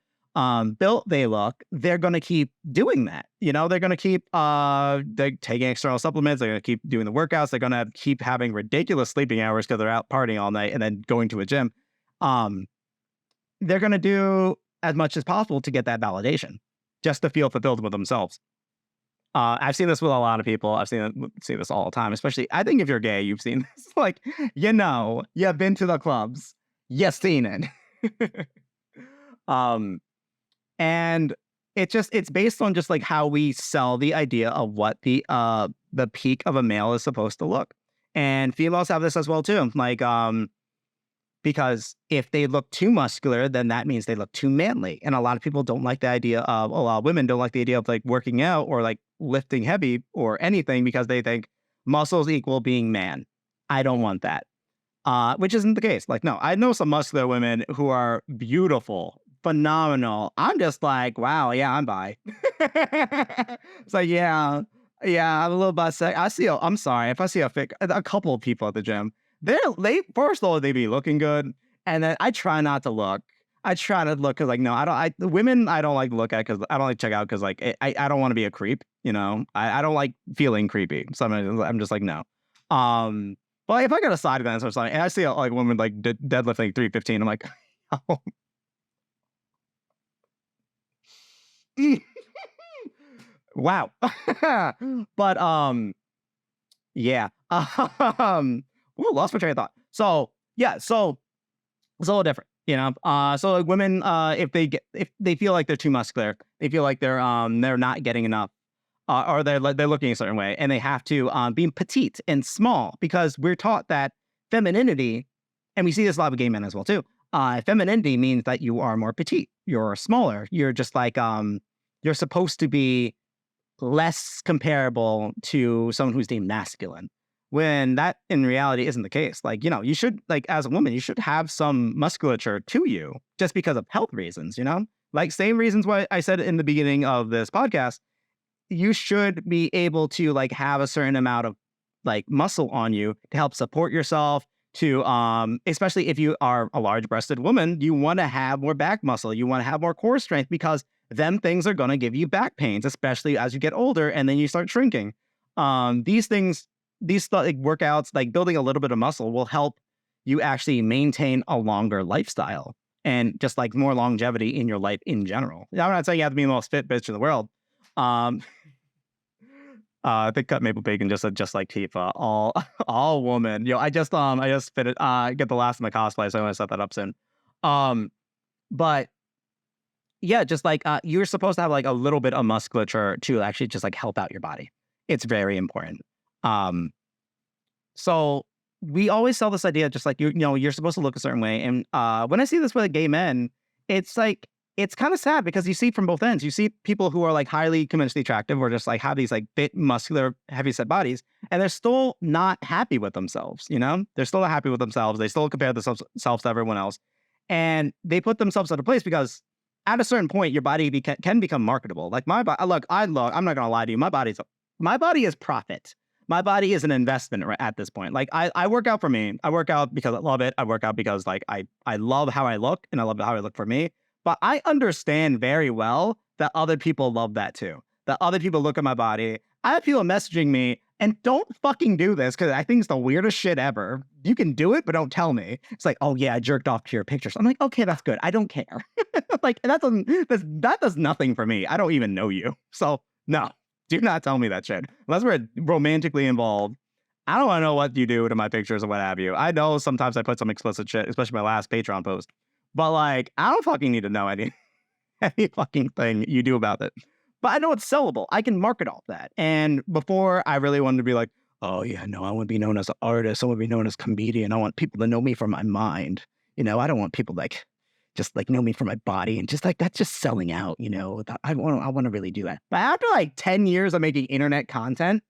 built they look, they're going to keep doing that. You know, they're going to keep they're taking external supplements. They're going to keep doing the workouts. They're going to keep having ridiculous sleeping hours because they're out partying all night and then going to a gym. They're going to do as much as possible to get that validation, just to feel fulfilled with themselves. I've seen this with a lot of people. I've seen this all the time, especially, I think if you're gay, you've seen this. Like, you know, you've been to the clubs, you've seen it. And it's based on just like how we sell the idea of what the peak of a male is supposed to look. And females have this as well too. Like, because if they look too muscular, then that means they look too manly. And a lot of people don't like the idea of, a lot of women don't like the idea of like working out or like lifting heavy or anything because they think muscles equal being man. I don't want that. Which isn't the case. Like, no, I know some muscular women who are beautiful, phenomenal. I'm just like, wow, yeah, I'm bi. It's like, yeah, I'm a little bisexual. I'm sorry if I see a couple of people at the gym. They first of all they be looking good, and then I try not to look. I try to look because like no, I don't. The women I don't like to look at because I don't like to check out because like I don't want to be a creep. You know, I don't like feeling creepy. So I'm just like no. But if I got a side event or something, and I see like a woman like deadlifting 315, I'm like, oh. Wow. But yeah. Lost my train of thought. So yeah, so it's a little different, you know. So like women, if they feel like they're too muscular, they feel like they're not getting enough, or they're looking a certain way, and they have to be petite and small because we're taught that femininity, and we see this a lot with gay men as well too. Femininity means that you are more petite, you're smaller, you're just like you're supposed to be less comparable to someone who's deemed masculine, when that in reality isn't the case. Like, you know, you should, like, as a woman, you should have some musculature to you just because of health reasons, you know? Like, same reasons why I said in the beginning of this podcast, you should be able to, like, have a certain amount of, like, muscle on you to help support yourself, to, especially if you are a large-breasted woman, you want to have more back muscle, you want to have more core strength, because them things are going to give you back pains, especially as you get older and then you start shrinking. These things, like workouts, like building a little bit of muscle will help you actually maintain a longer lifestyle and just like more longevity in your life in general. I'm not saying you have to be the most fit bitch in the world. I think Cut Maple Bacon just said, just like Tifa, all woman. Yo, I just fit it. Get the last of my cosplay, so I'm gonna set that up soon. But yeah, just like you're supposed to have like a little bit of musculature to actually just like help out your body. It's very important. So we always sell this idea, just like you know, you're supposed to look a certain way. And when I see this with like, gay men, it's like it's kind of sad because you see from both ends. You see people who are like highly conventionally attractive or just like have these like fit, muscular, heavy set bodies, and they're still not happy with themselves. You know, they're still not happy with themselves. They still compare themselves to everyone else, and they put themselves at a place because at a certain point, your body can become marketable. Like my body, look, I'm not gonna lie to you. My body is profit. My body is an investment at this point. Like I work out for me. I work out because I love it. I work out because like I love how I look and I love how I look for me. But I understand very well that other people love that too. That other people look at my body. I have people messaging me, and don't fucking do this because I think it's the weirdest shit ever. You can do it, but don't tell me. It's like, oh yeah, I jerked off to your pictures. I'm like, okay, that's good. I don't care. Like that does nothing for me. I don't even know you. So no, do not tell me that shit. Unless we're romantically involved. I don't want to know what you do to my pictures or what have you. I know sometimes I put some explicit shit, especially my last Patron post. But like, I don't fucking need to know any fucking thing you do about it. But I know it's sellable. I can market off that. And before, I really wanted to be like, oh yeah, no, I want to be known as an artist. I want to be known as a comedian. I want people to know me from my mind. You know, I don't want people like just like know me from my body and just like that's just selling out. You know, I want to really do that. But after like 10 years of making internet content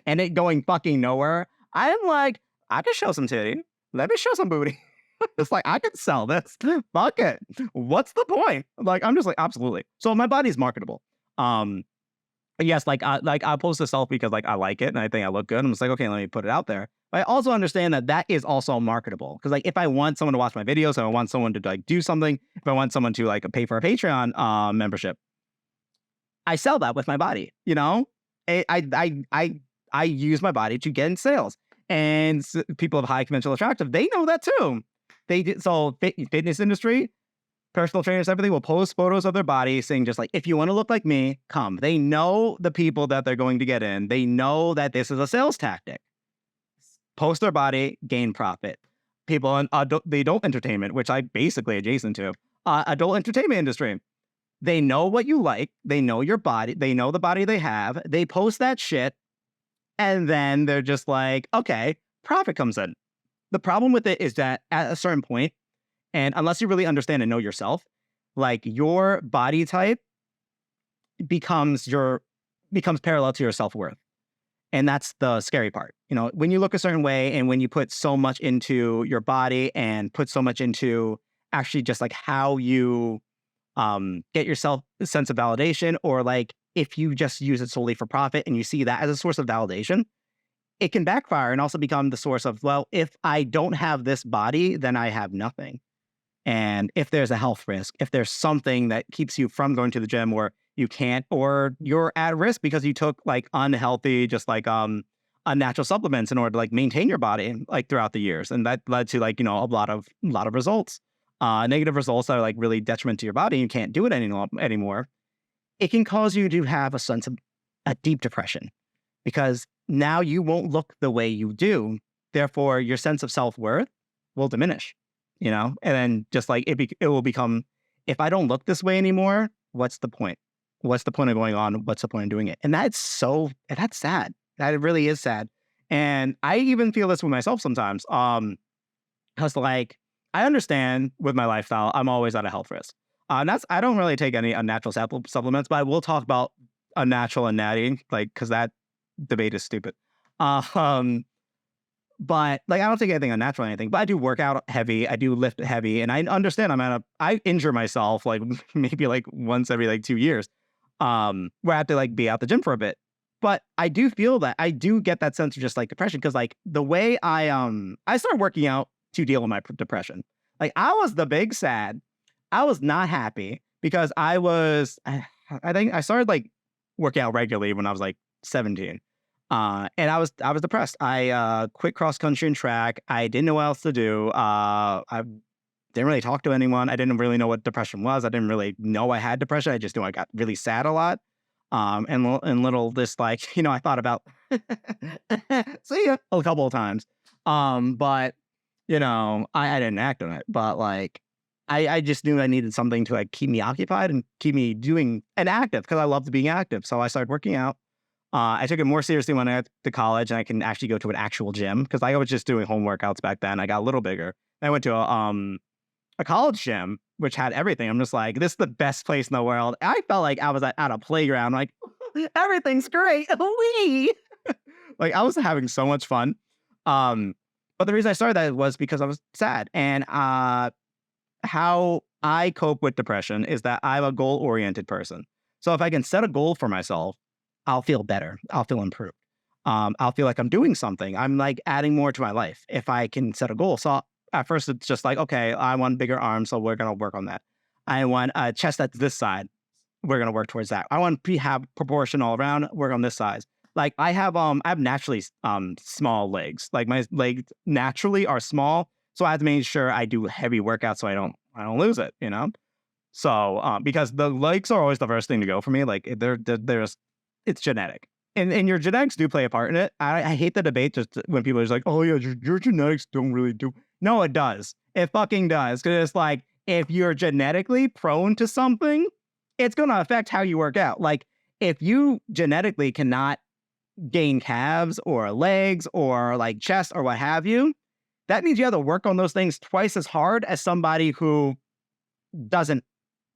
and it going fucking nowhere, I'm like, I can show some titty. Let me show some booty. It's like, I could sell this. Fuck it. What's the point? Like, I'm just like, absolutely. So my body's marketable. Yes, like I post a selfie because like I like it and I think I look good. I'm just like, okay, let me put it out there. But I also understand that that is also marketable because like if I want someone to watch my videos, if I want someone to like do something, if I want someone to like pay for a Patreon membership, I sell that with my body. You know, I use my body to get in sales, and people of high conventional attractive, they know that too. They did so fitness industry, personal trainers, everything will post photos of their body saying just like, if you want to look like me, come. They know the people that they're going to get in. They know that this is a sales tactic. Post their body, gain profit. People in the adult entertainment, which I basically adjacent to, adult entertainment industry. They know what you like. They know your body. They know the body they have. They post that shit. And then they're just like, okay, profit comes in. the problem with it is that at a certain point, and unless you really understand and know yourself, like your body type becomes parallel to your self-worth. And that's the scary part. You know, when you look a certain way and when you put so much into your body and put so much into actually just like how you get yourself a sense of validation, or like if you just use it solely for profit and you see that as a source of validation, it can backfire and also become the source of, well, if I don't have this body, then I have nothing. And if there's a health risk, if there's something that keeps you from going to the gym, or you can't, or you're at risk because you took like unhealthy, just like unnatural supplements in order to like maintain your body like throughout the years, and that led to like, you know, a lot of results, negative results that are like really detriment to your body. You can't do it anymore. It can cause you to have a sense of a deep depression, because now you won't look the way you do. Therefore, your sense of self-worth will diminish, you know? And then just like it will become, if I don't look this way anymore, what's the point? What's the point of going on? What's the point of doing it? And that's sad. That really is sad. And I even feel this with myself sometimes. Because like, I understand with my lifestyle, I'm always at a health risk. And I don't really take any unnatural supplements, but I will talk about unnatural and natty, like, because that debate is stupid. But like, I don't take anything unnatural or anything, but I do work out heavy. I do lift heavy, and I understand I injure myself like maybe like once every like 2 years, where I have to like be out the gym for a bit. But I do feel that I do get that sense of just like depression, because like the way I started working out to deal with my depression. Like I was the big sad. I was not happy because I think I started like working out regularly when I was like 17. And I was depressed. I quit cross country and track. I didn't know what else to do. I didn't really talk to anyone. I didn't really know what depression was. I didn't really know I had depression. I just knew I got really sad a lot. And little this like, you know, I thought about see ya a couple of times. But you know, I didn't act on it. But like I just knew I needed something to like keep me occupied and keep me doing and active, because I loved being active. So I started working out. I took it more seriously when I got to college and I can actually go to an actual gym, because I was just doing home workouts back then. I got a little bigger. I went to a college gym, which had everything. I'm just like, this is the best place in the world. I felt like I was at a playground, like, everything's great. Wee! Like, I was having so much fun. But the reason I started that was because I was sad. And how I cope with depression is that I'm a goal-oriented person. So if I can set a goal for myself, I'll feel better. I'll feel improved. I'll feel like I'm doing something. I'm like adding more to my life if I can set a goal. So at first it's just like, okay, I want bigger arms, so we're going to work on that. I want a chest that's this side. We're going to work towards that. I want to have proportion all around, work on this size. Like I have naturally small legs. Like my legs naturally are small. So I have to make sure I do heavy workouts so I don't lose it, you know? So because the legs are always the first thing to go for me. Like it's genetic. And your genetics do play a part in it. I hate the debate just when people are just like, oh yeah, your genetics don't really do. No, it does. It fucking does. Because it's like, if you're genetically prone to something, it's going to affect how you work out. Like if you genetically cannot gain calves or legs or like chest or what have you, that means you have to work on those things twice as hard as somebody who doesn't,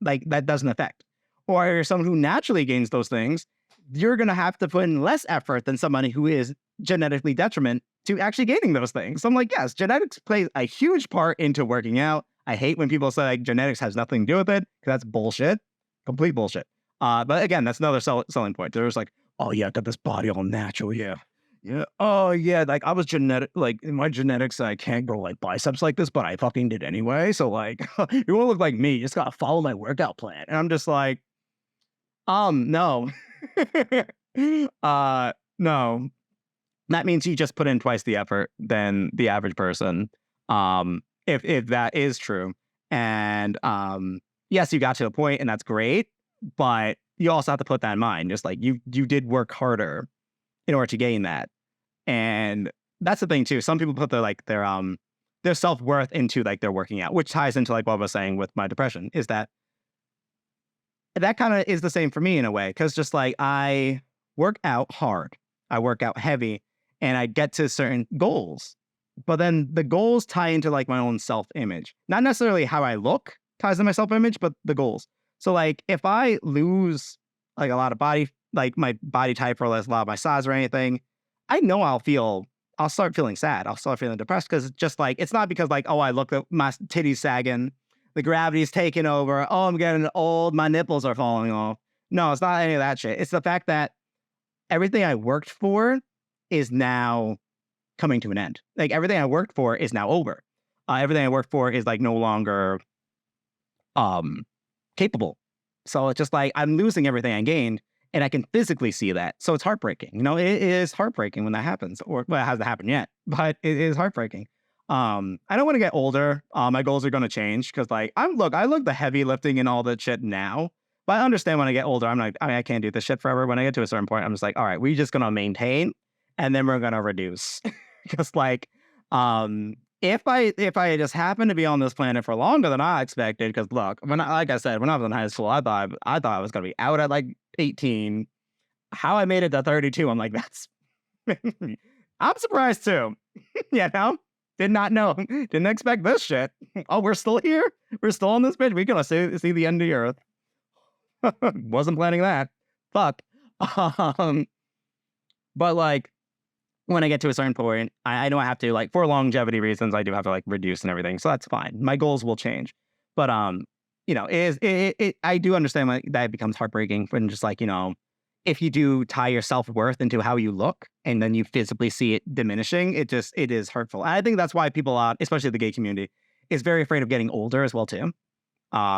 like, that doesn't affect. Or someone who naturally gains those things, you're going to have to put in less effort than somebody who is genetically detriment to actually gaining those things. So I'm like, yes, genetics plays a huge part into working out. I hate when people say like genetics has nothing to do with it, because that's bullshit, complete bullshit. But again, that's another selling point. There's like, oh yeah, I got this body all natural, yeah. Yeah. Oh yeah, like I was genetic, like in my genetics, I can't grow like biceps like this, but I fucking did anyway. So like, you won't look like me. You just gotta follow my workout plan. And I'm just like, no. No. That means you just put in twice the effort than the average person. If that is true. And yes, you got to a point and that's great, but you also have to put that in mind. Just like you did work harder in order to gain that. And that's the thing too. Some people put their self-worth into like their working out, which ties into like what I was saying with my depression, is that kind of is the same for me in a way. Cause just like I work out hard, I work out heavy, and I get to certain goals. But then the goals tie into like my own self-image. Not necessarily how I look ties to my self-image, but the goals. So like if I lose like a lot of body, like my body type or less a lot of my size or anything, I know I'll start feeling sad. I'll start feeling depressed because it's just like, it's not because like, oh, I look at my titties sagging, the gravity's taking over. Oh, I'm getting old. My nipples are falling off. No, it's not any of that shit. It's the fact that everything I worked for is now coming to an end. Like everything I worked for is now over. Everything I worked for is like no longer capable. So it's just like I'm losing everything I gained, and I can physically see that. So it's heartbreaking. You know, it is heartbreaking when that happens, or well, it hasn't happened yet, but it is heartbreaking. I don't want to get older. My goals are going to change because like I look the heavy lifting and all that shit now. But I understand when I get older, I'm like, I can't do this shit forever. When I get to a certain point, I'm just like, all right, we're just gonna maintain, and then we're gonna reduce. Because like, if I just happen to be on this planet for longer than I expected, because look, like I said, when I was in high school, I thought I was gonna be out at like 18. How I made it to 32, I'm like, that's I'm surprised too. You know, did not know, didn't expect this shit. Oh, we're still here. We're still on this bitch. We're gonna see the end of the earth. Wasn't planning that. Fuck. But like when I get to a certain point, I know I have to like for longevity reasons, I do have to like reduce and everything. So that's fine. My goals will change. But you know, I do understand like that it becomes heartbreaking when just like, you know, if you do tie your self-worth into how you look and then you physically see it diminishing, it is hurtful. And I think that's why people, especially the gay community, is very afraid of getting older as well too.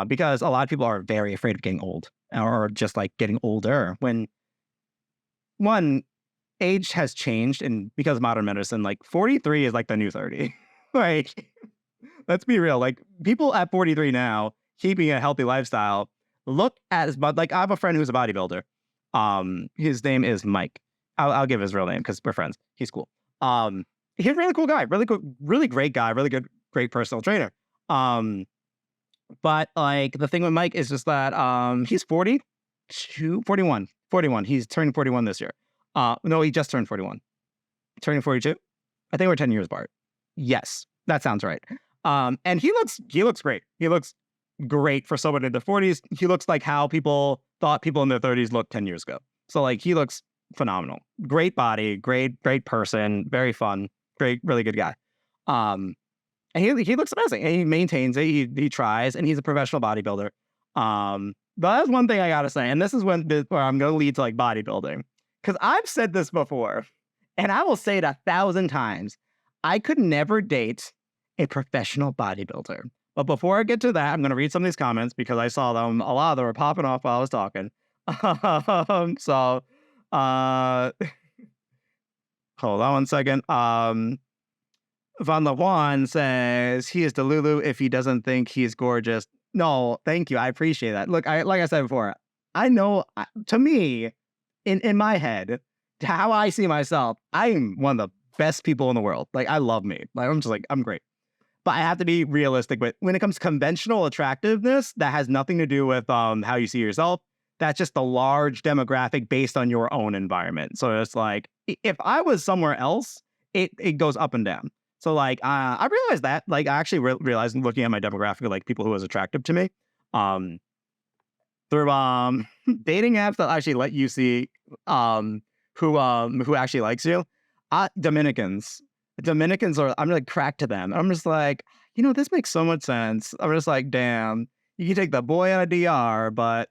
Because a lot of people are very afraid of getting old or just like getting older when one age has changed, and because of modern medicine, like 43 is like the new 30. Like, let's be real. Like people at 43 now, keeping a healthy lifestyle, look at his but like I have a friend who's a bodybuilder. His name is Mike. I'll give his real name because we're friends. He's cool. He's a really cool guy, really good, really great guy, really good, great personal trainer. But like the thing with Mike is just that he's 41. He's turning 41 this year. No, he just turned 41. Turning 42. I think we're 10 years apart. Yes, that sounds right. And he looks great. He looks great for someone in their 40s. He looks like how people thought people in their 30s looked 10 years ago. So like he looks phenomenal. Great body, great person, very fun, great, really good guy. And he looks amazing, and he maintains it. He tries, and he's a professional bodybuilder. But that's one thing I gotta say, and this is where I'm gonna lead to like bodybuilding, because I've said this before, and I will say it 1,000 times. I could never date a professional bodybuilder. But before I get to that, I'm gonna read some of these comments because I saw them. A lot of them were popping off while I was talking. So, hold on one second. Van Lawan says he is Delulu if he doesn't think he's gorgeous. No, thank you. I appreciate that. Look, like I said before, I know to me, in my head, how I see myself, I'm one of the best people in the world. Like I love me. Like I'm just like, I'm great. But I have to be realistic with when it comes to conventional attractiveness, that has nothing to do with how you see yourself. That's just a large demographic based on your own environment. So it's like if I was somewhere else, it goes up and down. So like I realized that like I actually realized looking at my demographic of like people who was attractive to me through dating apps that actually let you see who actually likes you. Dominicans are, I'm like cracked to them. I'm just like, you know, this makes so much sense. I'm just like, damn, you can take the boy out of DR, but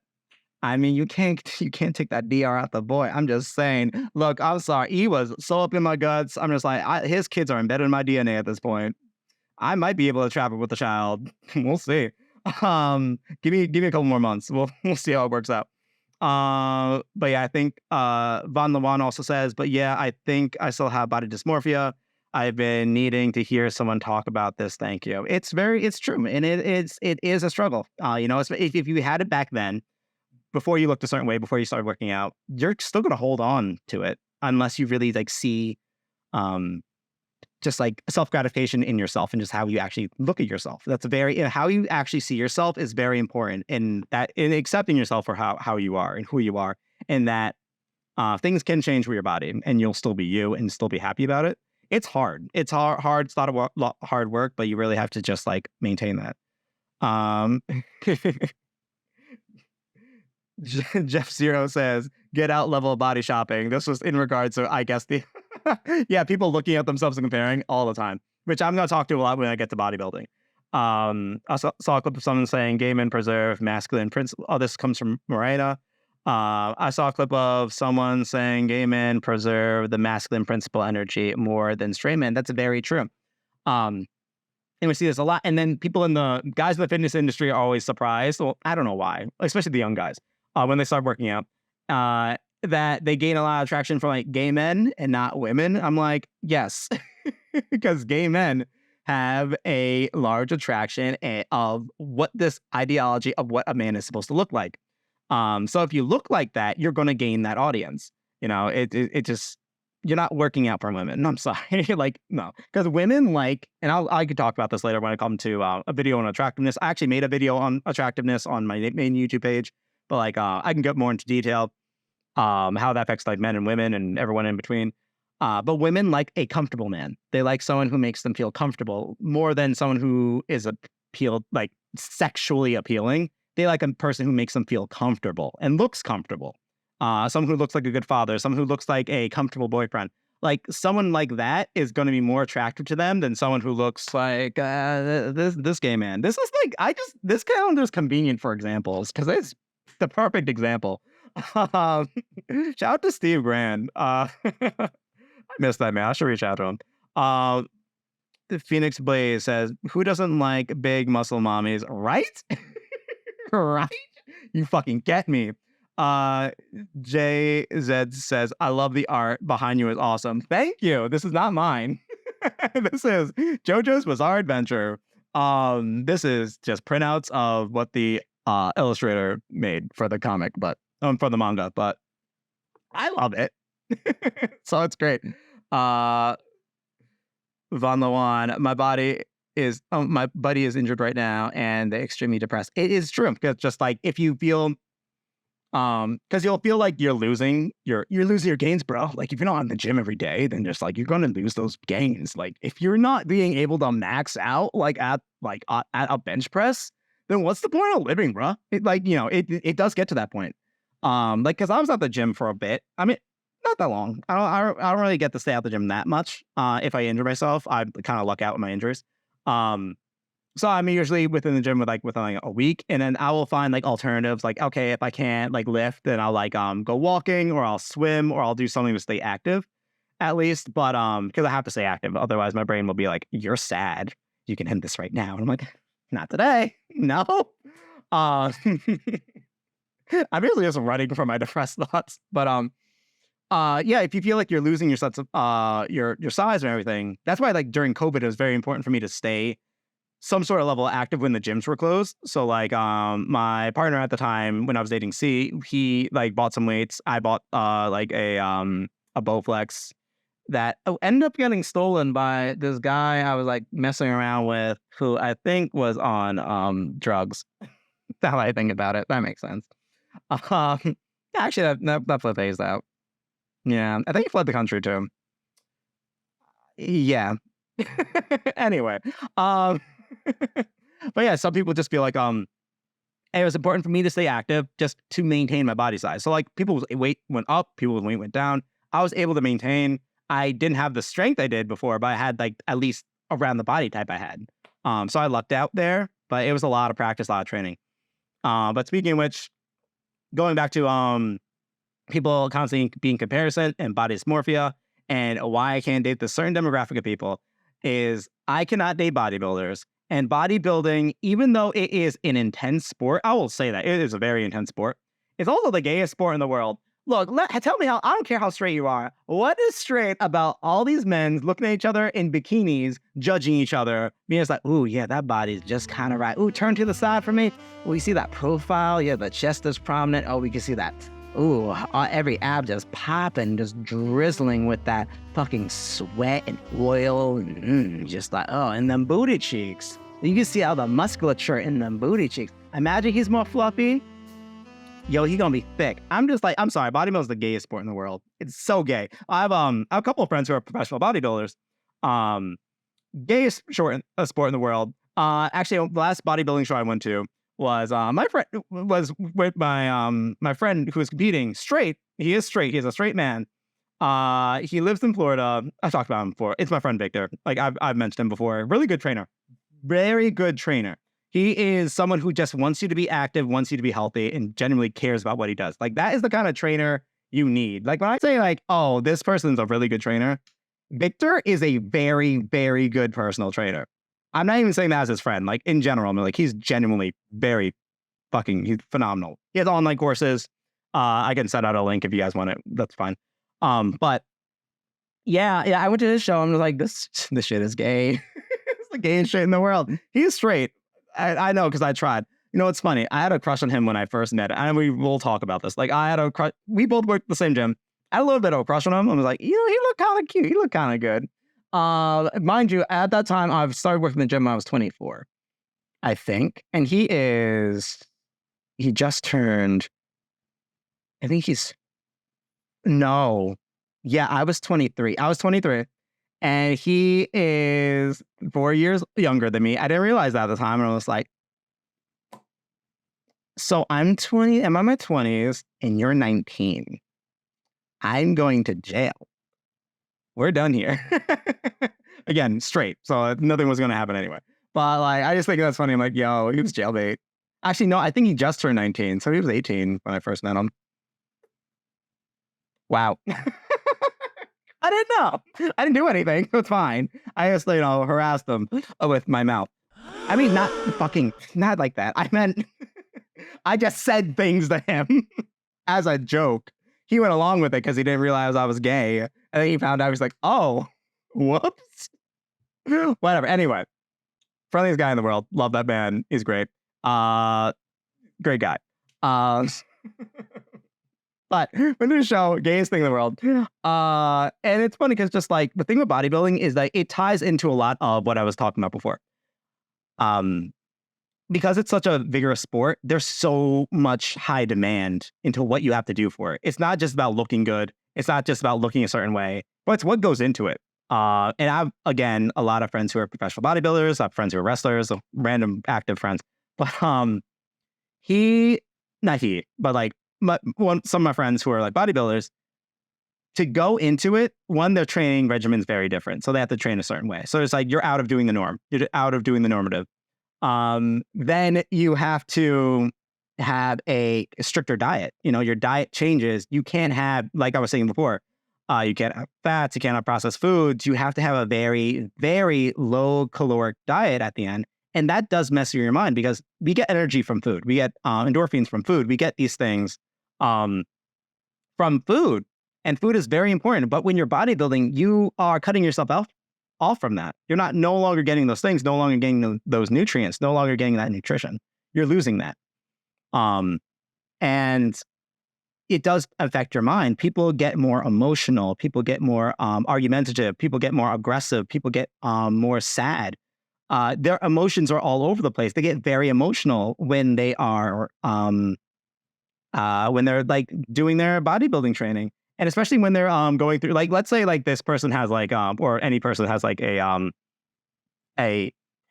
I mean, you can't take that DR out the boy. I'm just saying. Look, I'm sorry. He was so up in my guts. I'm just like, his kids are embedded in my DNA at this point. I might be able to travel with the child. We'll see. Give me a couple more months. We'll see how it works out. But yeah, I think Von Lewan also says, but yeah, I think I still have body dysmorphia. I've been needing to hear someone talk about this. Thank you. It's true, and it is a struggle. You know, if you had it back then, before you looked a certain way, before you started working out, you're still going to hold on to it unless you really like see just like self-gratification in yourself and just how you actually look at yourself. That's how you actually see yourself is very important in accepting yourself for how you are and who you are, and that things can change with your body and you'll still be you and still be happy about it. it's hard. It's hard. It's a lot of hard work, but you really have to just like maintain that. Um, Jeff Zero says, get out level body shopping. This was in regards to, I guess, the yeah, people looking at themselves and comparing all the time, which I'm going to talk to a lot when I get to bodybuilding. I saw a clip of someone saying gay men preserve masculine principle. Oh, this comes from Morena. I saw a clip of someone saying gay men preserve the masculine principle energy more than straight men. That's very true. And we see this a lot. And then people in the guys in the fitness industry are always surprised. Well, I don't know why, especially the young guys, when they start working out, that they gain a lot of attraction from like gay men and not women. I'm like, yes, because gay men have a large attraction of what this ideology of what a man is supposed to look like. So if you look like that, you're going to gain that audience. You know, it just, you're not working out for women. I'm sorry. Like, no, because women like, and I could talk about this later when I come to a video on attractiveness. I actually made a video on attractiveness on my main YouTube page, but like, I can get more into detail, how that affects like men and women and everyone in between. But women like a comfortable man. They like someone who makes them feel comfortable more than someone who is like sexually appealing. They like a person who makes them feel comfortable and looks comfortable. Someone who looks like a good father, someone who looks like a comfortable boyfriend. Like someone like that is going to be more attractive to them than someone who looks like this gay man. This is like, this calendar is convenient for examples because it's the perfect example. Shout out to Steve Grand. I missed that, man. I should reach out to him. The Phoenix Blaze says, who doesn't like big muscle mommies, right? Right? You fucking get me. JZ says, I love the art. Behind you is awesome. Thank you. This is not mine. This is JoJo's Bizarre Adventure. This is just printouts of what the illustrator made for the comic, but for the manga, but I love it. So it's great. Von Lawan, my buddy is injured right now and they're extremely depressed. It is true because just like if you feel because you'll feel like you're losing your gains, bro. Like if you're not in the gym every day, then just like you're gonna lose those gains. Like if you're not being able to max out like at a bench press, then what's the point of living, bro? It does get to that point. Like because I was at the gym for a bit. I mean, not that long. I don't really get to stay at the gym that much. If I injure myself, I kind of luck out with my injuries. So I'm usually within the gym within like a week, and then I will find like alternatives. Like, okay, if I can't like lift, then I'll like go walking, or I'll swim, or I'll do something to stay active, at least. But because I have to stay active, otherwise my brain will be like, "You're sad. You can end this right now." And I'm like, "Not today, no." I'm usually just running from my depressed thoughts. But yeah, if you feel like you're losing your sense of your size and everything, that's why like during COVID it was very important for me to stay some sort of level of active when the gyms were closed. So like my partner at the time when I was dating C, he like bought some weights. I bought like a Bowflex that ended up getting stolen by this guy I was like messing around with, who I think was on drugs. That's how I think about it. That makes sense. Actually, that flip phased out. Yeah, I think he fled the country too. Yeah. Anyway, but yeah, some people just feel like it was important for me to stay active just to maintain my body size. So like people's weight went up, people's weight went down. I was able to maintain. I didn't have the strength I did before, but I had like at least around the body type I had. So I lucked out there, but it was a lot of practice, a lot of training. But speaking of which, going back to people constantly being comparison and body dysmorphia, and why I can't date this certain demographic of people is I cannot date bodybuilders. And bodybuilding, even though it is an intense sport, I will say that it is a very intense sport. It's also the gayest sport in the world. Look, tell me I don't care how straight you are. What is straight about all these men looking at each other in bikinis, judging each other, being just like, ooh, yeah, that body's just kind of right. Ooh, turn to the side for me. Ooh, you see that profile? Yeah, the chest is prominent. Oh, we can see that. Ooh, every ab just popping, just drizzling with that fucking sweat and oil. And, just like, oh, and them booty cheeks. You can see all the musculature in them booty cheeks. Imagine he's more fluffy. Yo, he gonna be thick. I'm just like, I'm sorry, bodybuilding is the gayest sport in the world. It's so gay. I have a couple of friends who are professional bodybuilders. Um, Gayest sport in the world. Actually, the last bodybuilding show I went to was my friend was with my friend who was competing straight. He is straight. He's a straight man. He lives in Florida. I've talked about him before. It's my friend Victor. Like I've mentioned him before. Really good trainer. Very good trainer. He is someone who just wants you to be active, wants you to be healthy, and genuinely cares about what he does. Like that is the kind of trainer you need. Like when I say like, oh, this person's a really good trainer, Victor is a very, very good personal trainer. I'm not even saying that as his friend. Like in general, I'm like he's genuinely very he's phenomenal. He has online courses. I can send out a link if you guys want it. That's fine. But yeah, I went to his show. I'm like, this shit is gay. It's the gayest shit in the world. He's straight. I know because I tried. You know, it's funny. I had a crush on him when I first met him, and we will talk about this. Like, I had a crush. We both worked at the same gym. I had a little bit of a crush on him. I was like, you know, he looked kind of cute. He looked kind of good. Mind you, at that time, I started working in the gym when I was 24, I think. And he just turned, I think no. Yeah, I was 23. And he is 4 years younger than me. I didn't realize that at the time. And I was like, so I'm 20, I'm in my 20s, and you're 19. I'm going to jail. We're done here. Again, straight. So nothing was going to happen anyway. But like, I just think that's funny. I'm like, yo, he was jailbait. Actually, no, I think he just turned 19. So he was 18 when I first met him. Wow. I didn't know. I didn't do anything. It's fine. I just, harassed them with my mouth. I mean, not like that. I meant, I just said things to him as a joke. He went along with it because he didn't realize I was gay. And then he found out, he was like, oh, whoops. Whatever. Anyway, friendliest guy in the world. Love that man. He's great. Great guy. But we're doing a show, gayest thing in the world. And it's funny because just like the thing with bodybuilding is that it ties into a lot of what I was talking about before. Because it's such a vigorous sport, there's so much high demand into what you have to do for it. It's not just about looking good. It's not just about looking a certain way, but it's what goes into it. And I've, again, a lot of friends who are professional bodybuilders. I have friends who are wrestlers, random active friends. But some of my friends who are like bodybuilders, to go into it, one, their training regimen is very different. So they have to train a certain way. So it's like you're out of doing the norm. You're out of doing the normative. Then you have to have a stricter diet. You know, your diet changes. You can't have, like I was saying before, you can't have fats, you can't have processed foods. You have to have a very, very low caloric diet at the end. And that does mess with your mind because we get energy from food. We get endorphins from food. We get these things from food. And food is very important. But when you're bodybuilding, you are cutting yourself off from that. You're no longer getting those things, no longer getting those nutrients, no longer getting that nutrition. You're losing that. And it does affect your mind. People get more emotional. People get more argumentative. People get more aggressive. People get more sad. Their emotions are all over the place. They get very emotional when they are when they're like doing their bodybuilding training. And especially when they're going through, like, let's say like this person has like, or any person has like a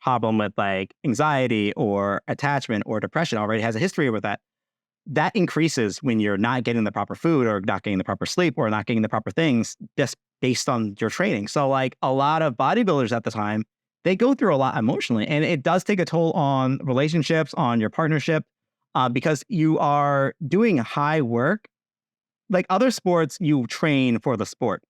problem with like anxiety or attachment or depression, already has a history with that. That increases when you're not getting the proper food or not getting the proper sleep or not getting the proper things just based on your training. So like a lot of bodybuilders at the time, they go through a lot emotionally, and it does take a toll on relationships, on your partnership, because you are doing high work. Like other sports, you train for the sport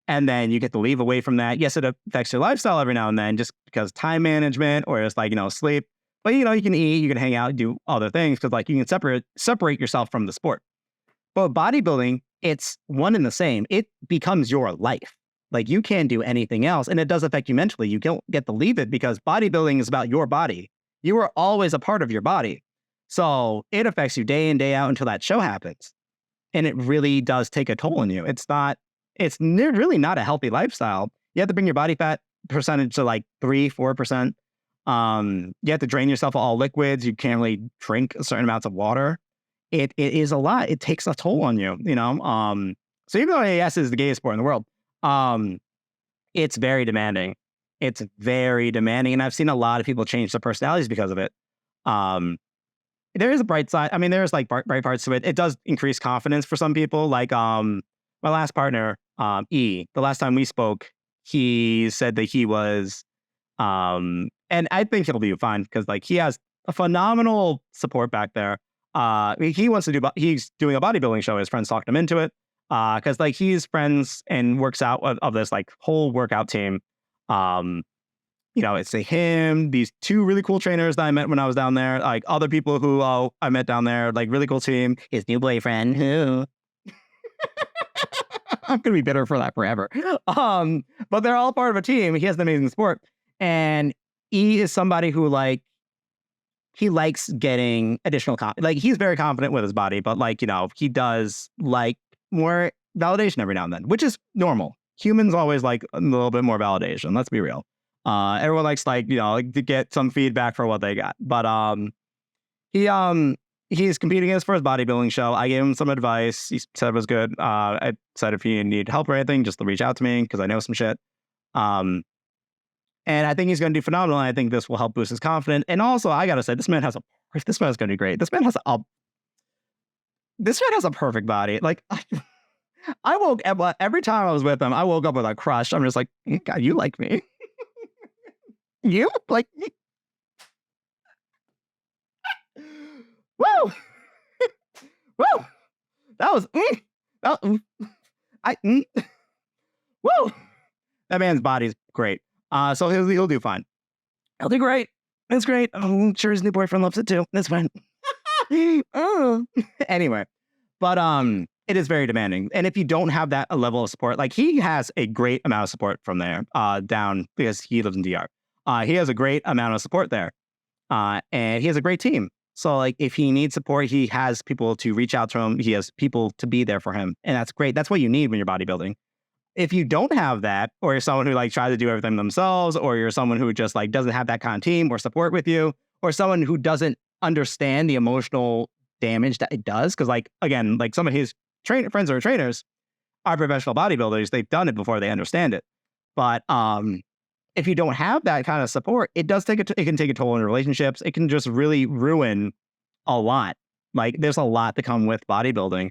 and then you get to leave away from that. Yes, it affects your lifestyle every now and then just because time management or it's like, sleep. But, you can eat, you can hang out, do other things because like you can separate yourself from the sport. But bodybuilding, it's one and the same. It becomes your life. Like you can't do anything else. And it does affect you mentally. You don't get to leave it because bodybuilding is about your body. You are always a part of your body. So it affects you day in, day out until that show happens. And it really does take a toll on you. It's really not a healthy lifestyle. You have to bring your body fat percentage to like 3-4%. You have to drain yourself of all liquids. You can't really drink certain amounts of water. It is a lot. It takes a toll on you, So even though AAS is the gayest sport in the world, it's very demanding. It's very demanding, and I've seen a lot of people change their personalities because of it. Um, there is a bright side. I mean, there's like bright parts to it. It does increase confidence for some people. Like my last partner, the last time we spoke, he said that he was, and I think he'll be fine because like he has a phenomenal support back there. He wants to he's doing a bodybuilding show. His friends talked him into it. Because like he's friends and works out of this like whole workout team. Um, it's him, these two really cool trainers that I met when I was down there, like other people who I met down there, like really cool team. His new boyfriend, who I'm gonna be bitter for that forever. But they're all part of a team. He has an amazing sport, and he is somebody who like he likes getting additional like he's very confident with his body, but like he does like more validation every now and then, which is normal. Humans always like a little bit more validation. Let's be real. Everyone likes like to get some feedback for what they got. But he's competing against for his bodybuilding show. I gave him some advice. He said it was good. I said if he needed help or anything, just to reach out to me because I know some shit. And I think he's going to do phenomenal. And I think this will help boost his confidence. And also, I gotta say, this man's going to do great. This man has a perfect body. Like I woke up every time I was with him. I woke up with a crush. I'm just like, God, you like me. You like me. Woo! Woo! That was woo! That man's body's great. So he'll do fine. He'll do great. That's great. I'm sure his new boyfriend loves it too. That's fine. Anyway, but it is very demanding. And if you don't have that level of support, like he has a great amount of support from there down because he lives in DR. He has a great amount of support there. And he has a great team. So like if he needs support, he has people to reach out to him. He has people to be there for him. And that's great. That's what you need when you're bodybuilding. If you don't have that, or you're someone who like tries to do everything themselves, or you're someone who just like doesn't have that kind of team or support with you, or someone who doesn't understand the emotional damage that it does. Because like, again, like some of his friends or trainers are professional bodybuilders. They've done it before. They understand it. But if you don't have that kind of support, it can take a toll on relationships. It can just really ruin a lot. Like there's a lot to come with bodybuilding.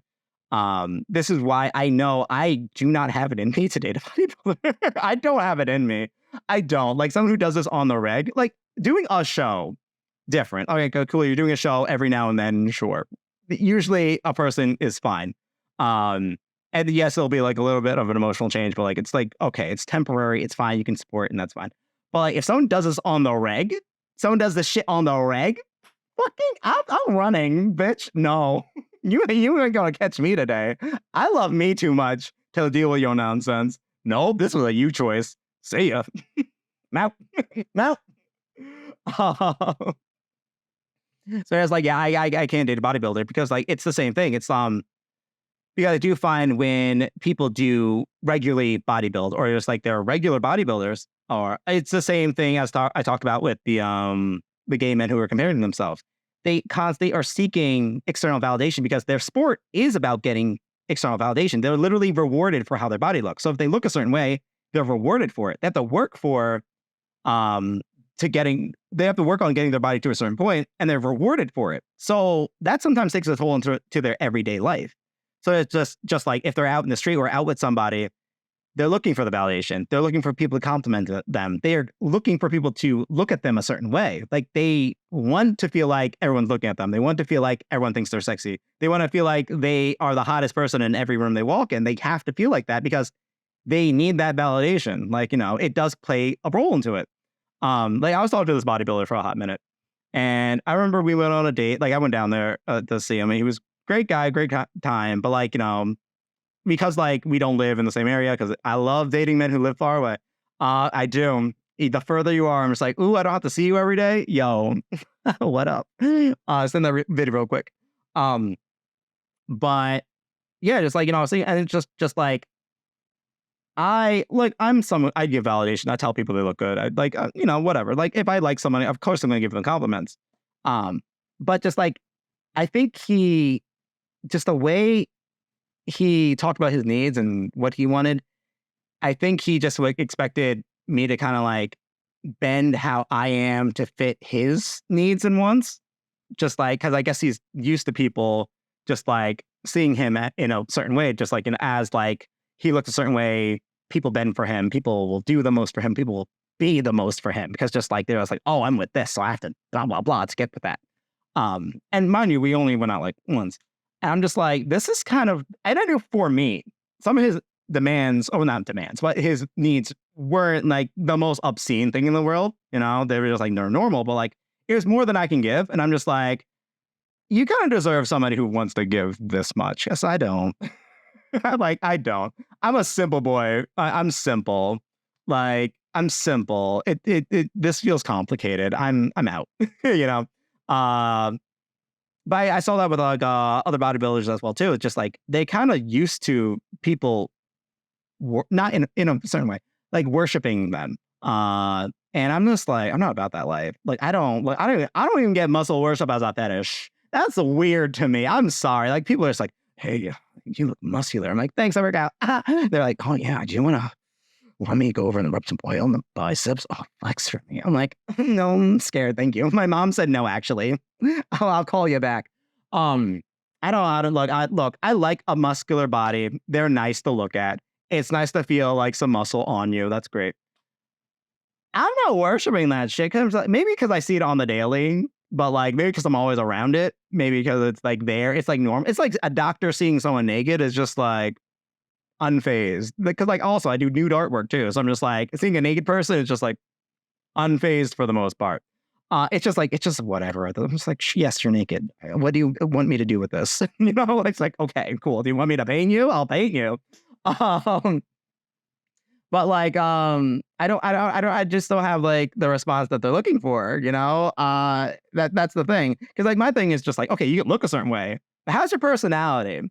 This is why I know I do not have it in me to date a bodybuilder. I don't have it in me. I don't. Like someone who does this on the reg, like doing a show, different. Okay, cool. You're doing a show every now and then, sure. Usually a person is fine. And yes, it'll be like a little bit of an emotional change, but like it's like, okay, it's temporary, it's fine, you can support, and that's fine. But like if someone does this on the reg, someone does this shit on the reg, fucking, I'm running, bitch. No, you ain't gonna catch me today. I love me too much to deal with your nonsense. No, this was a you choice. See ya. Mouth. Mouth. So it's like, yeah, I can't date a bodybuilder because like it's the same thing. It's because I do find when people do regularly bodybuild, or just like they're regular bodybuilders, or it's the same thing as I talked about with the gay men who are comparing themselves. They constantly are seeking external validation because their sport is about getting external validation. They're literally rewarded for how their body looks. So if they look a certain way, they're rewarded for it. They have to work for they have to work on getting their body to a certain point, and they're rewarded for it. So that sometimes takes a toll into their everyday life. So it's just like if they're out in the street or out with somebody, they're looking for the validation. They're looking for people to compliment them. They are looking for people to look at them a certain way. Like they want to feel like everyone's looking at them. They want to feel like everyone thinks they're sexy. They want to feel like they are the hottest person in every room they walk in. They have to feel like that because they need that validation. Like, it does play a role into it. Like I was talking to this bodybuilder for a hot minute, and I remember we went on a date. Like I went down there to see him, and he was great guy, great time. But like, because like we don't live in the same area, because I love dating men who live far away. I do. The further you are, I'm just like, ooh, I don't have to see you every day. Yo, what up? Send that video real quick. But yeah, just like, and it's just like, I'm someone, I give validation. I tell people they look good. I like, whatever. Like if I like someone, of course I'm going to give them compliments. But just like, I think just the way he talked about his needs and what he wanted, I think he just like expected me to kind of like bend how I am to fit his needs and wants. Just like, because I guess he's used to people just like seeing him in a certain way, just like as like he looks a certain way, people bend for him, people will do the most for him, people will be the most for him because just like they're just like, oh, I'm with this, so I have to blah blah blah to get with that. And mind you, we only went out like once. And I'm just like, this is kind of, and I know for me, some of his demands, or not demands, but his needs weren't like the most obscene thing in the world. You know, they were just like, they're normal, but like, it was more than I can give. And I'm just like, you kind of deserve somebody who wants to give this much. Yes, I don't. I don't. I'm a simple boy. I'm simple. Like, I'm simple. This feels complicated. I'm out, you know? But I saw that with like other bodybuilders as well too. It's just like they kind of used to people not in a certain way, like worshiping them. And I'm just like, I'm not about that life. Like I don't even get muscle worship as a fetish. That's weird to me. I'm sorry. Like people are just like, hey, you look muscular. I'm like, thanks, I work out. They're like, oh yeah, do you want me to go over and rub some oil on the biceps? Oh, flex for me. I'm like, no, I'm scared. Thank you. My mom said no, actually. I'll call you back. I don't look. I like a muscular body. They're nice to look at. It's nice to feel like some muscle on you. That's great. I'm not worshiping that shit because maybe because I see it on the daily, but like maybe because I'm always around it. Maybe because it's like there. It's like normal. It's like a doctor seeing someone naked is just like unfazed. Because like also I do nude artwork too, so I'm just like seeing a naked person is just like unfazed for the most part. It's just whatever. I'm just like, yes, you're naked. What do you want me to do with this? You know, it's like, okay, cool. Do you want me to paint you? I'll paint you. But like, I just don't have like the response that they're looking for, you know? That's the thing. Cause like my thing is just like, okay, you look a certain way, but how's your personality?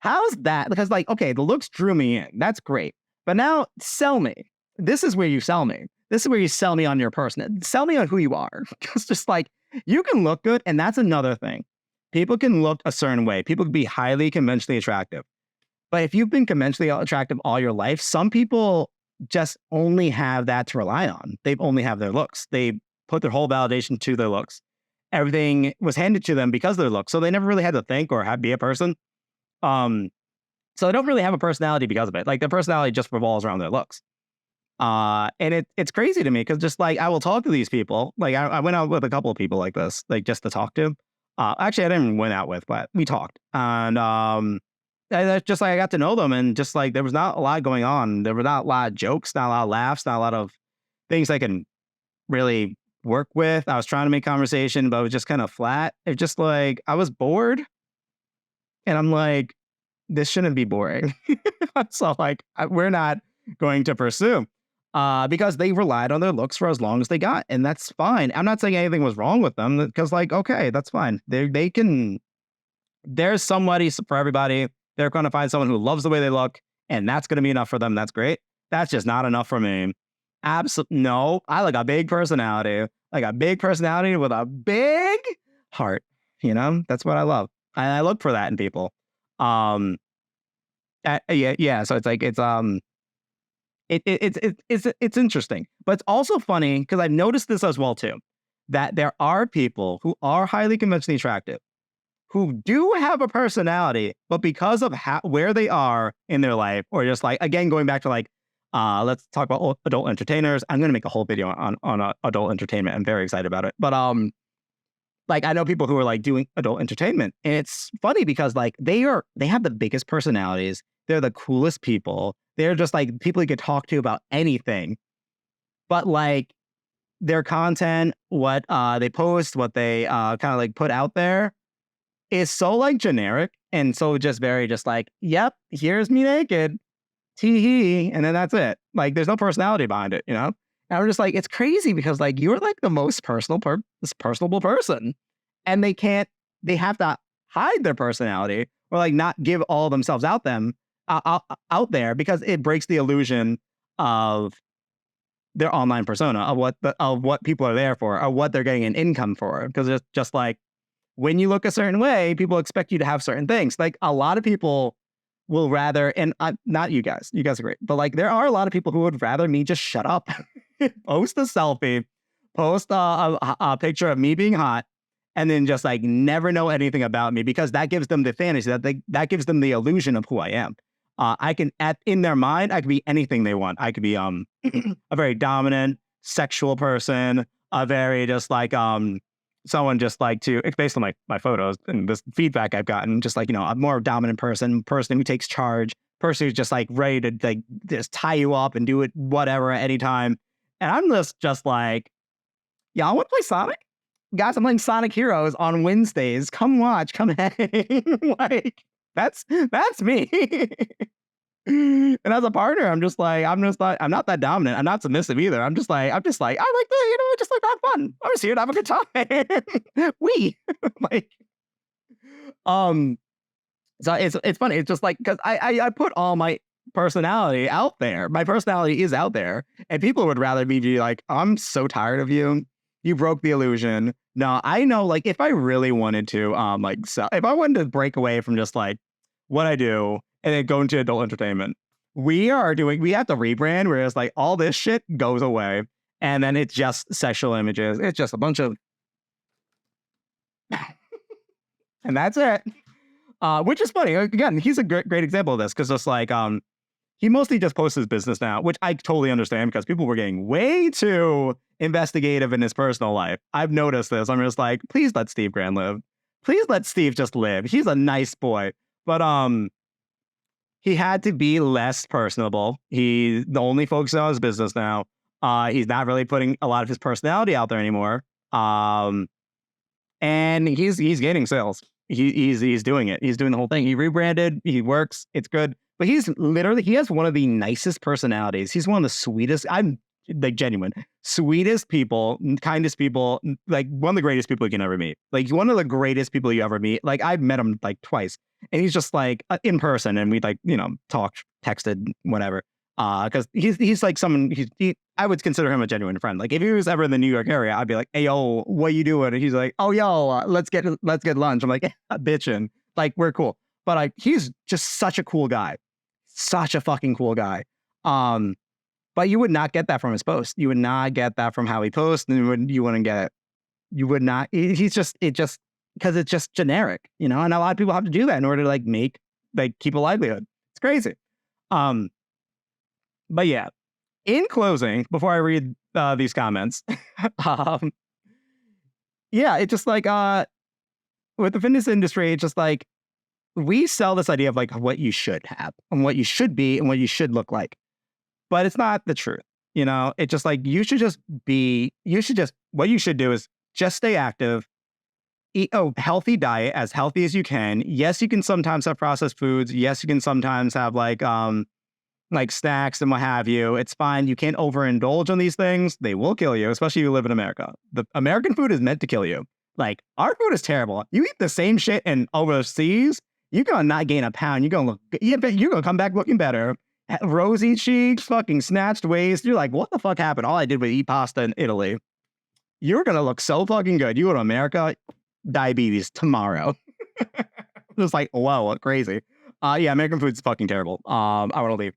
How's that? Because like, okay, the looks drew me in. That's great. But now sell me. This is where you sell me. This is where you sell me on your person. Sell me on who you are. It's just like, you can look good. And that's another thing. People can look a certain way. People can be highly conventionally attractive. But if you've been conventionally attractive all your life, some people just only have that to rely on. They only have their looks. They put their whole validation to their looks. Everything was handed to them because of their looks. So they never really had to think or be a person. So they don't really have a personality because of it. Like their personality just revolves around their looks. And it's crazy to me because just like I will talk to these people. Like I went out with a couple of people like this, like just to talk to. Actually, I didn't went out with, but we talked. And just like I got to know them, and just like there was not a lot going on. There were not a lot of jokes, not a lot of laughs, not a lot of things I can really work with. I was trying to make conversation, but it was just kind of flat. It's just like I was bored, and I'm like, this shouldn't be boring. So like we're not going to pursue because they relied on their looks for as long as they got, and that's fine. I'm not saying anything was wrong with them because like okay, that's fine. They can. There's somebody for everybody. They're going to find someone who loves the way they look, and that's going to be enough for them. That's great. That's just not enough for me. Absolutely no. I like a big personality, with a big heart. You know, that's what I love, and I look for that in people. Yeah. So it's like it's interesting, but it's also funny because I've noticed this as well too, that there are people who are highly conventionally attractive who do have a personality, but because of where they are in their life, or just like, again, going back to like, let's talk about adult entertainers. I'm going to make a whole video on adult entertainment. I'm very excited about it. But like I know people who are like doing adult entertainment, and it's funny because like they have the biggest personalities. They're the coolest people. They're just like people you could talk to about anything. But like their content, what they post, what they kind of like put out there, is so like generic and so just very just like, yep, here's me naked, tee hee, and then that's it. Like there's no personality behind it, you know? And I'm just like, it's crazy because like you're like the most personable person, and they have to hide their personality or like not give all themselves out there because it breaks the illusion of their online persona, of what people are there for, or what they're getting an income for. Because it's just like, when you look a certain way, people expect you to have certain things. Like a lot of people will rather, and not you guys are great, but like there are a lot of people who would rather me just shut up, post a selfie, post a picture of me being hot, and then just like never know anything about me, because that gives them the fantasy, that gives them the illusion of who I am. I can, in their mind, I could be anything they want. I could be a very dominant sexual person, a very just like someone just like to, it's based on my photos and this feedback I've gotten, just like, a more dominant person who takes charge, person who's just like ready to like just tie you up and do it whatever at any time. And I'm just like, y'all want to play Sonic? Guys, I'm playing Sonic Heroes on Wednesdays. Come watch, come hang. Like, that's me. And as a partner, I'm not that dominant. I'm not submissive either. I'm just like, I like the, just like have fun. I'm just here to have a good time. Like, so it's funny. It's just like, because I put all my personality out there. My personality is out there, and people would rather me be like, I'm so tired of you. You broke the illusion. No, I know, like, if I really wanted to, if I wanted to break away from just like what I do and then go into adult entertainment, we have to rebrand, where it's like all this shit goes away, and then it's just sexual images. It's just a bunch of, and that's it. Which is funny. Again, he's a great example of this, because it's like, he mostly just posts his business now, which I totally understand, because people were getting way too investigative in his personal life. I've noticed this. I'm just like, please let Steve Grand live. Please let Steve just live. He's a nice boy. But he had to be less personable. He's only focusing on his business now. He's not really putting a lot of his personality out there anymore. And he's gaining sales. He's doing it. He's doing the whole thing. He rebranded. He works. It's good. But he has one of the nicest personalities. He's one of the sweetest. I'm like genuine, sweetest people, kindest people, like one of the greatest people you can ever meet. Like one of the greatest people you ever meet. Like I've met him like twice, and he's just like in person, and we like, talked, texted, whatever. Because he's like someone, I would consider him a genuine friend. Like if he was ever in the New York area, I'd be like, hey, yo, what you doing? And he's like, oh, yo, let's get lunch. I'm like, bitchin', like we're cool. But like, he's just such a cool guy, such a fucking cool guy. But you would not get that from his post. You would not get that from how he posts, and you wouldn't get it. You would not. He's just because it's just generic, and a lot of people have to do that in order to keep a livelihood. It's crazy. But yeah, in closing, before I read these comments, yeah, it's just like with the fitness industry, it's just like we sell this idea of like what you should have and what you should be and what you should look like. But it's not the truth. It's just like what you should do is just stay active, eat a healthy diet, as healthy as you can. Yes, you can sometimes have processed foods. Yes, you can sometimes have like snacks and what have you. It's fine. You can't overindulge on these things. They will kill you, especially if you live in America. The American food is meant to kill you. Like our food is terrible. You eat the same shit in overseas, you're gonna not gain a pound. You're gonna come back looking better. Rosy cheeks, fucking snatched waist. You're like, what the fuck happened? All I did was eat pasta in Italy. You're gonna look so fucking good. You go to America, diabetes tomorrow. Just like, whoa, crazy. Yeah, American food's fucking terrible. I want to leave.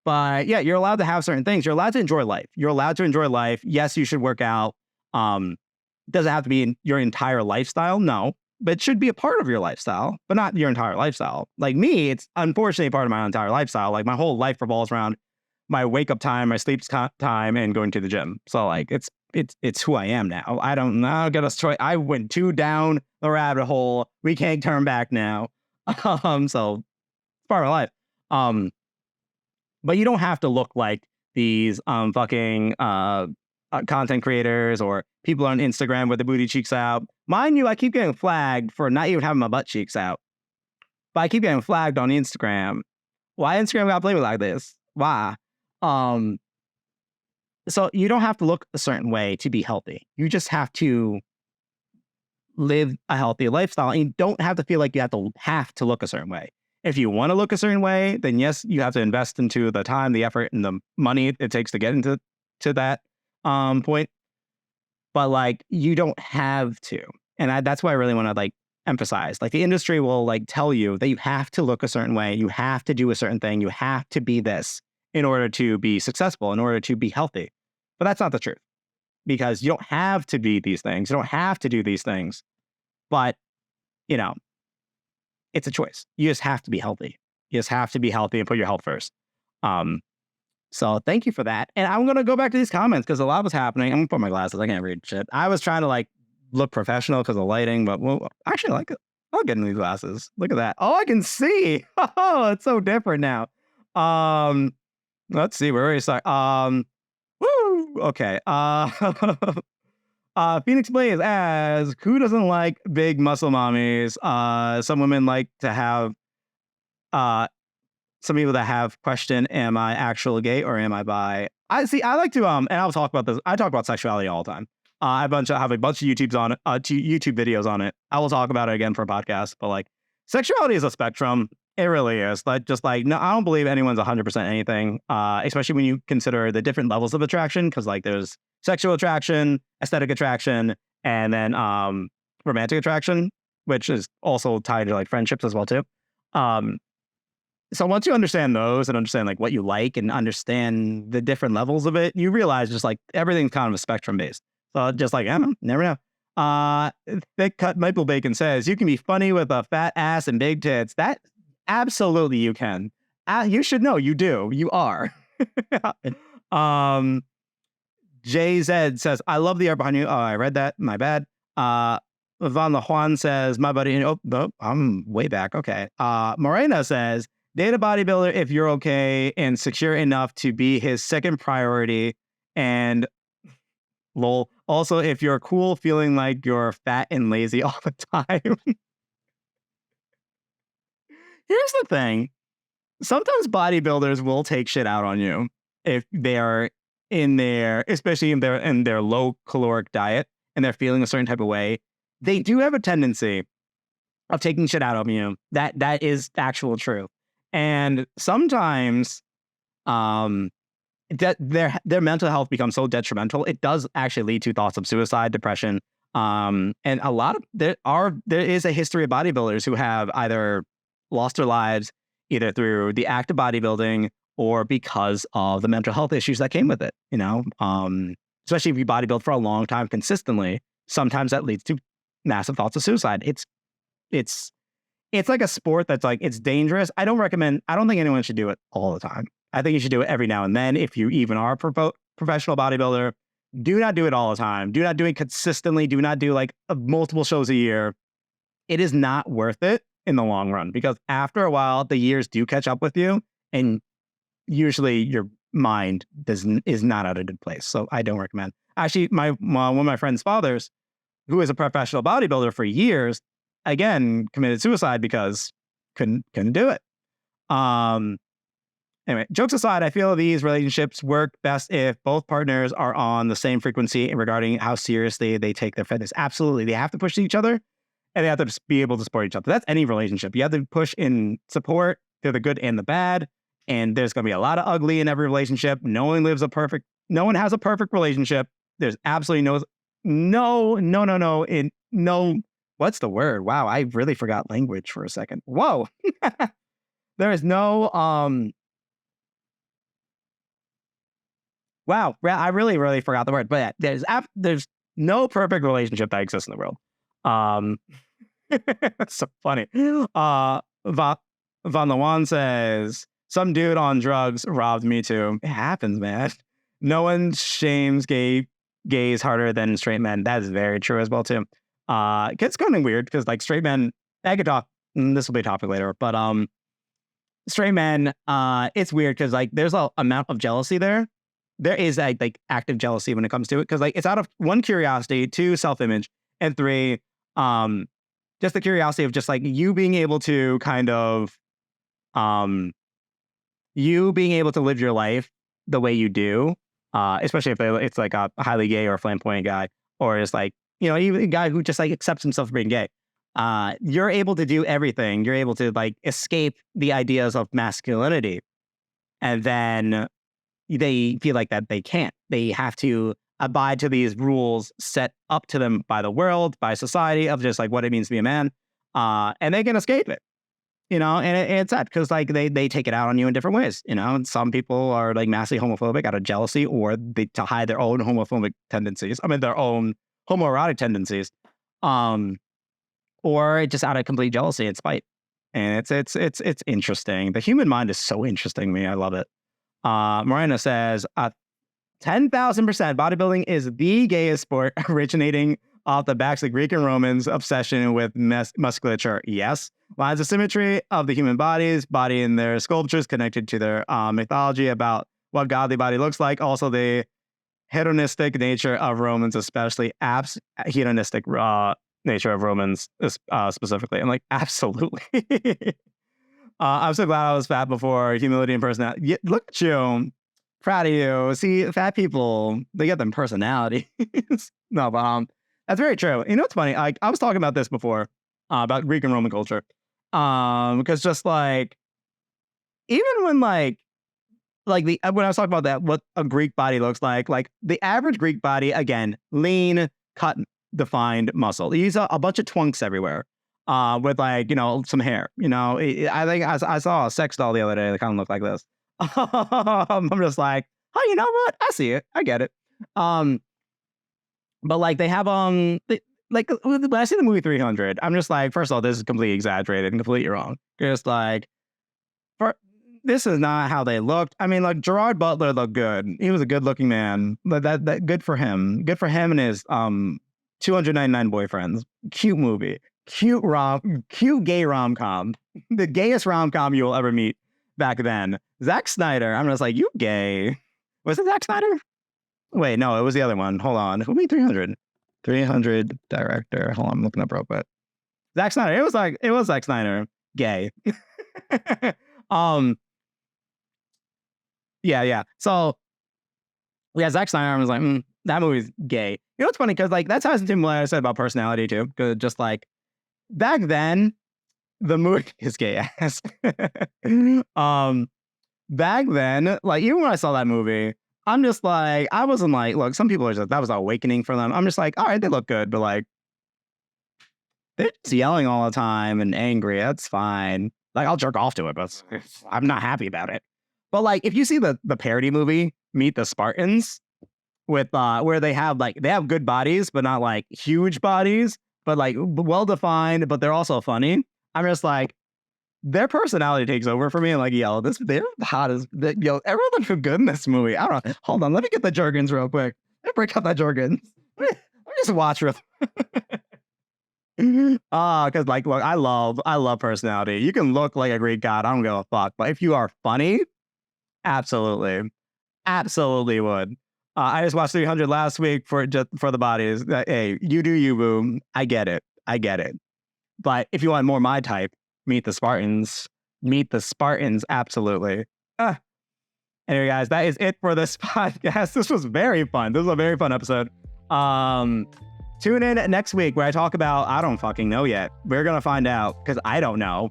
But yeah, you're allowed to have certain things. You're allowed to enjoy life. Yes, you should work out. Doesn't have to be in your entire lifestyle. No. But it should be a part of your lifestyle, but not your entire lifestyle. Like me, it's unfortunately part of my entire lifestyle. Like my whole life revolves around my wake up time, my sleep time, and going to the gym. So like it's who I am now. I don't get us choice. I went too down the rabbit hole. We can't turn back now. So it's part of my life. But you don't have to look like these fucking content creators or people on Instagram with the booty cheeks out. Mind you, I keep getting flagged for not even having my butt cheeks out. But I keep getting flagged on Instagram. Why Instagram got to play me like this? Why? So you don't have to look a certain way to be healthy. You just have to live a healthy lifestyle, and you don't have to feel like you have to look a certain way. If you want to look a certain way, then yes, you have to invest into the time, the effort, and the money it takes to get into that point. But like, you don't have to. And that's why I really want to like emphasized. Like the industry will like tell you that you have to look a certain way, you have to do a certain thing, you have to be this in order to be successful, in order to be healthy. But that's not the truth, because you don't have to be these things, you don't have to do these things. But, you know, it's a choice. You just have to be healthy. You just have to be healthy and put your health first. So thank you for that. And I'm going to go back to these comments because a lot was happening. I'm going to put my glasses. I can't read shit. I was trying to like look professional because of lighting, but well, actually, like, I'll get in these glasses. Look at that. Oh, I can see. Oh, it's so different now. Let's see. We're already starting. Woo. Okay. Phoenix Blaze asks, who doesn't like big muscle mommies? Some women like to have some people that have question, am I actually gay or am I bi? I like to and I'll talk about this. I talk about sexuality all the time. I have a bunch of YouTube videos on it. I will talk about it again for a podcast, but like sexuality is a spectrum. It really is. Like, just like, no, I don't believe anyone's 100% anything, especially when you consider the different levels of attraction, because like there's sexual attraction, aesthetic attraction, and then romantic attraction, which is also tied to like friendships as well too. So once you understand those and understand like what you like and understand the different levels of it, you realize just like everything's kind of a spectrum based. So just like, I don't know, never know. Thick Cut Maple Bacon says, you can be funny with a fat ass and big tits. That absolutely you can. You should know you do. You are. JZ says, I love the art behind you. Oh, I read that. My bad. Van La Juan says, my buddy. Oh, I'm way back. Okay. Morena says, date a bodybuilder if you're okay and secure enough to be his second priority. And lol. Also, if you're cool feeling like you're fat and lazy all the time. Here's the thing. Sometimes bodybuilders will take shit out on you if they are especially in their low caloric diet and they're feeling a certain type of way. They do have a tendency of taking shit out on you. That is actual truth. And sometimes that their mental health becomes so detrimental, it does actually lead to thoughts of suicide, depression. And a lot of there is a history of bodybuilders who have either lost their lives either through the act of bodybuilding or because of the mental health issues that came with it. You know, especially if you bodybuild for a long time consistently, sometimes that leads to massive thoughts of suicide. It's like a sport that's like, it's dangerous. I don't think anyone should do it all the time. I think you should do it every now and then. If you even are a professional bodybuilder, do not do it all the time. Do not do it consistently. Do not do like multiple shows a year. It is not worth it in the long run, because after a while, the years do catch up with you, and usually your mind is not at a good place. So I don't recommend. Actually, one of my friend's fathers, who is a professional bodybuilder for years, again committed suicide because couldn't do it. Anyway, jokes aside, I feel these relationships work best if both partners are on the same frequency regarding how seriously they take their fitness. Absolutely, they have to push each other, and they have to be able to support each other. That's any relationship. You have to push in support through the good and the bad. And there's going to be a lot of ugly in every relationship. No one has a perfect relationship. There's absolutely no. What's the word? Wow, I really forgot language for a second. Whoa. There is no, wow, I really, really forgot the word. But yeah, there's no perfect relationship that exists in the world. That's so funny. Van Lawan says, some dude on drugs robbed me too. It happens, man. No one shames gays harder than straight men. That is very true as well too. It's kind of weird because like straight men, I could talk. This will be a topic later, but straight men, it's weird because like there's an amount of jealousy there. There is like active jealousy when it comes to it, because like it's out of one, curiosity, two, self-image, and three, just the curiosity of just like you being able to kind of you being able to live your life the way you do, especially if it's like a highly gay or flamboyant guy, or is like, you know, even a guy who just like accepts himself for being gay. You're able to do everything. You're able to like escape the ideas of masculinity, and then they feel like that they can't. They have to abide to these rules set up to them by the world, by society, of just like what it means to be a man. and they can escape it. And it's sad because like they take it out on you in different ways. And some people are like massively homophobic out of jealousy, or to hide their own homophobic tendencies. I mean, their own homoerotic tendencies, or just out of complete jealousy and spite. And it's interesting. The human mind is so interesting to me. I love it. Morena says, 10,000% bodybuilding is the gayest sport, originating off the backs of Greek and Romans' obsession with musculature. Yes. Lines of symmetry of the human body in their sculptures connected to their mythology about what godly body looks like. Also, the hedonistic nature of Romans, especially hedonistic nature of Romans specifically. I'm like, absolutely. I'm so glad I was fat before. Humility and personality. Look at you. Proud of you. See, fat people, they get them personality. No, but that's very true. It's funny. I was talking about this before, about Greek and Roman culture. Because just like, even when when I was talking about that, what a Greek body looks like the average Greek body, again, lean, cut, defined muscle. He's a bunch of twunks everywhere, with some hair. I think I saw a sex doll the other day that kind of looked like this. I'm just like, oh, you know what? I see it. I get it. But like they have when I see the movie 300, I'm just like, first of all, this is completely exaggerated and completely wrong. Just like, this is not how they looked. I mean, like Gerard Butler looked good. He was a good looking man. But that good for him. Good for him and his 299 boyfriends. Cute movie. Cute gay rom-com. The gayest rom-com you will ever meet back then. Zack Snyder. I'm just like, you gay. Was it Zack Snyder? Wait, no, it was the other one. Hold on. Who made 300? 300 director. Hold on, I'm looking up real quick. Zack Snyder. It was Zack Snyder. Gay. Yeah. So, yeah, Zack Snyder, I was like, that movie's gay. It's funny because like that's how I said about personality too. Because just like back then, the movie is gay ass. Back then, like even when I saw that movie, I'm just like, I wasn't like, look, some people are just, that was an awakening for them. I'm just like, all right, they look good, but like, they're just yelling all the time and angry. That's fine. Like, I'll jerk off to it, but I'm not happy about it. But like, if you see the parody movie, Meet the Spartans, with where they have good bodies, but not like huge bodies, but like well-defined, but they're also funny. I'm just like, their personality takes over for me. And like, yo, they're hot as, yo, everyone looks good in this movie. I don't know. Hold on, let me get the Jergens real quick. Let me break out that Jergens. Let me just watch real. Because like, look, I love personality. You can look like a Greek god. I don't give a fuck. But if you are funny, absolutely would. I just watched 300 last week for the bodies. Hey, you do you, boom. I get it. But if you want more my type, Meet the Spartans. Absolutely. Anyway, guys, that is it for this podcast. This was very fun. This was a very fun episode. Tune in next week where I talk about, I don't fucking know yet. We're going to find out because I don't know.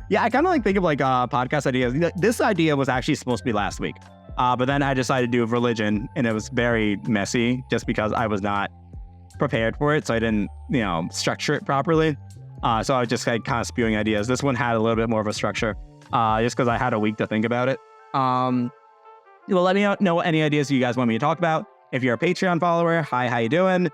Yeah, I kind of like think of like podcast ideas. This idea was actually supposed to be last week. But then I decided to do religion and it was very messy just because I was not prepared for it. So I didn't, structure it properly. So I was just kind of spewing ideas. This one had a little bit more of a structure just because I had a week to think about it. Well, let me know any ideas you guys want me to talk about. If you're a Patreon follower, hi, how you doing?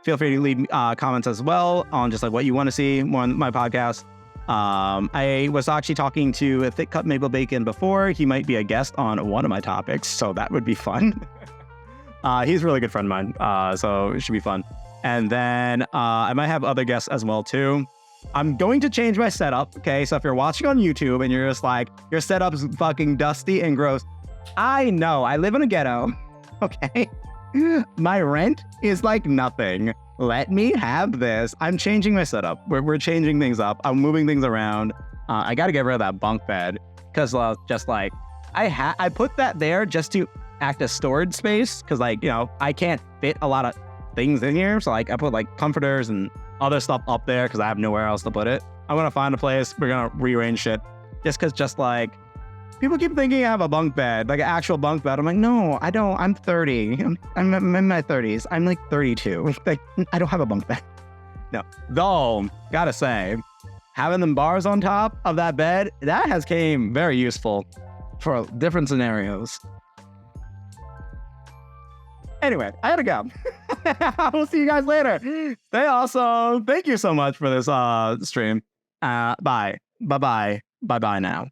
Feel free to leave comments as well on just like what you want to see more on my podcast. I was actually talking to Thick Cut Maple Bacon before. He might be a guest on one of my topics, so that would be fun. He's a really good friend of mine, so it should be fun. And then I might have other guests as well too. I'm going to change my setup, okay? So if you're watching on YouTube and you're just like, your setup's fucking dusty and gross, I know, I live in a ghetto, okay? My rent is like nothing. Let me have this. I'm changing my setup. We're changing things up. I'm moving things around. I got to get rid of that bunk bed because just like I put that there just to act as storage space because like, I can't fit a lot of things in here. So like I put like comforters and other stuff up there because I have nowhere else to put it. I'm going to find a place. We're going to rearrange shit just because just like People keep thinking I have a bunk bed, like an actual bunk bed. I'm like, no, I don't. I'm 30. I'm in my 30s. I'm like 32. Like, I don't have a bunk bed. No. Though, gotta say, having them bars on top of that bed, that has came very useful for different scenarios. Anyway, I gotta go. We'll see you guys later. Stay awesome. Thank you so much for this stream. Bye. Bye-bye. Bye-bye now.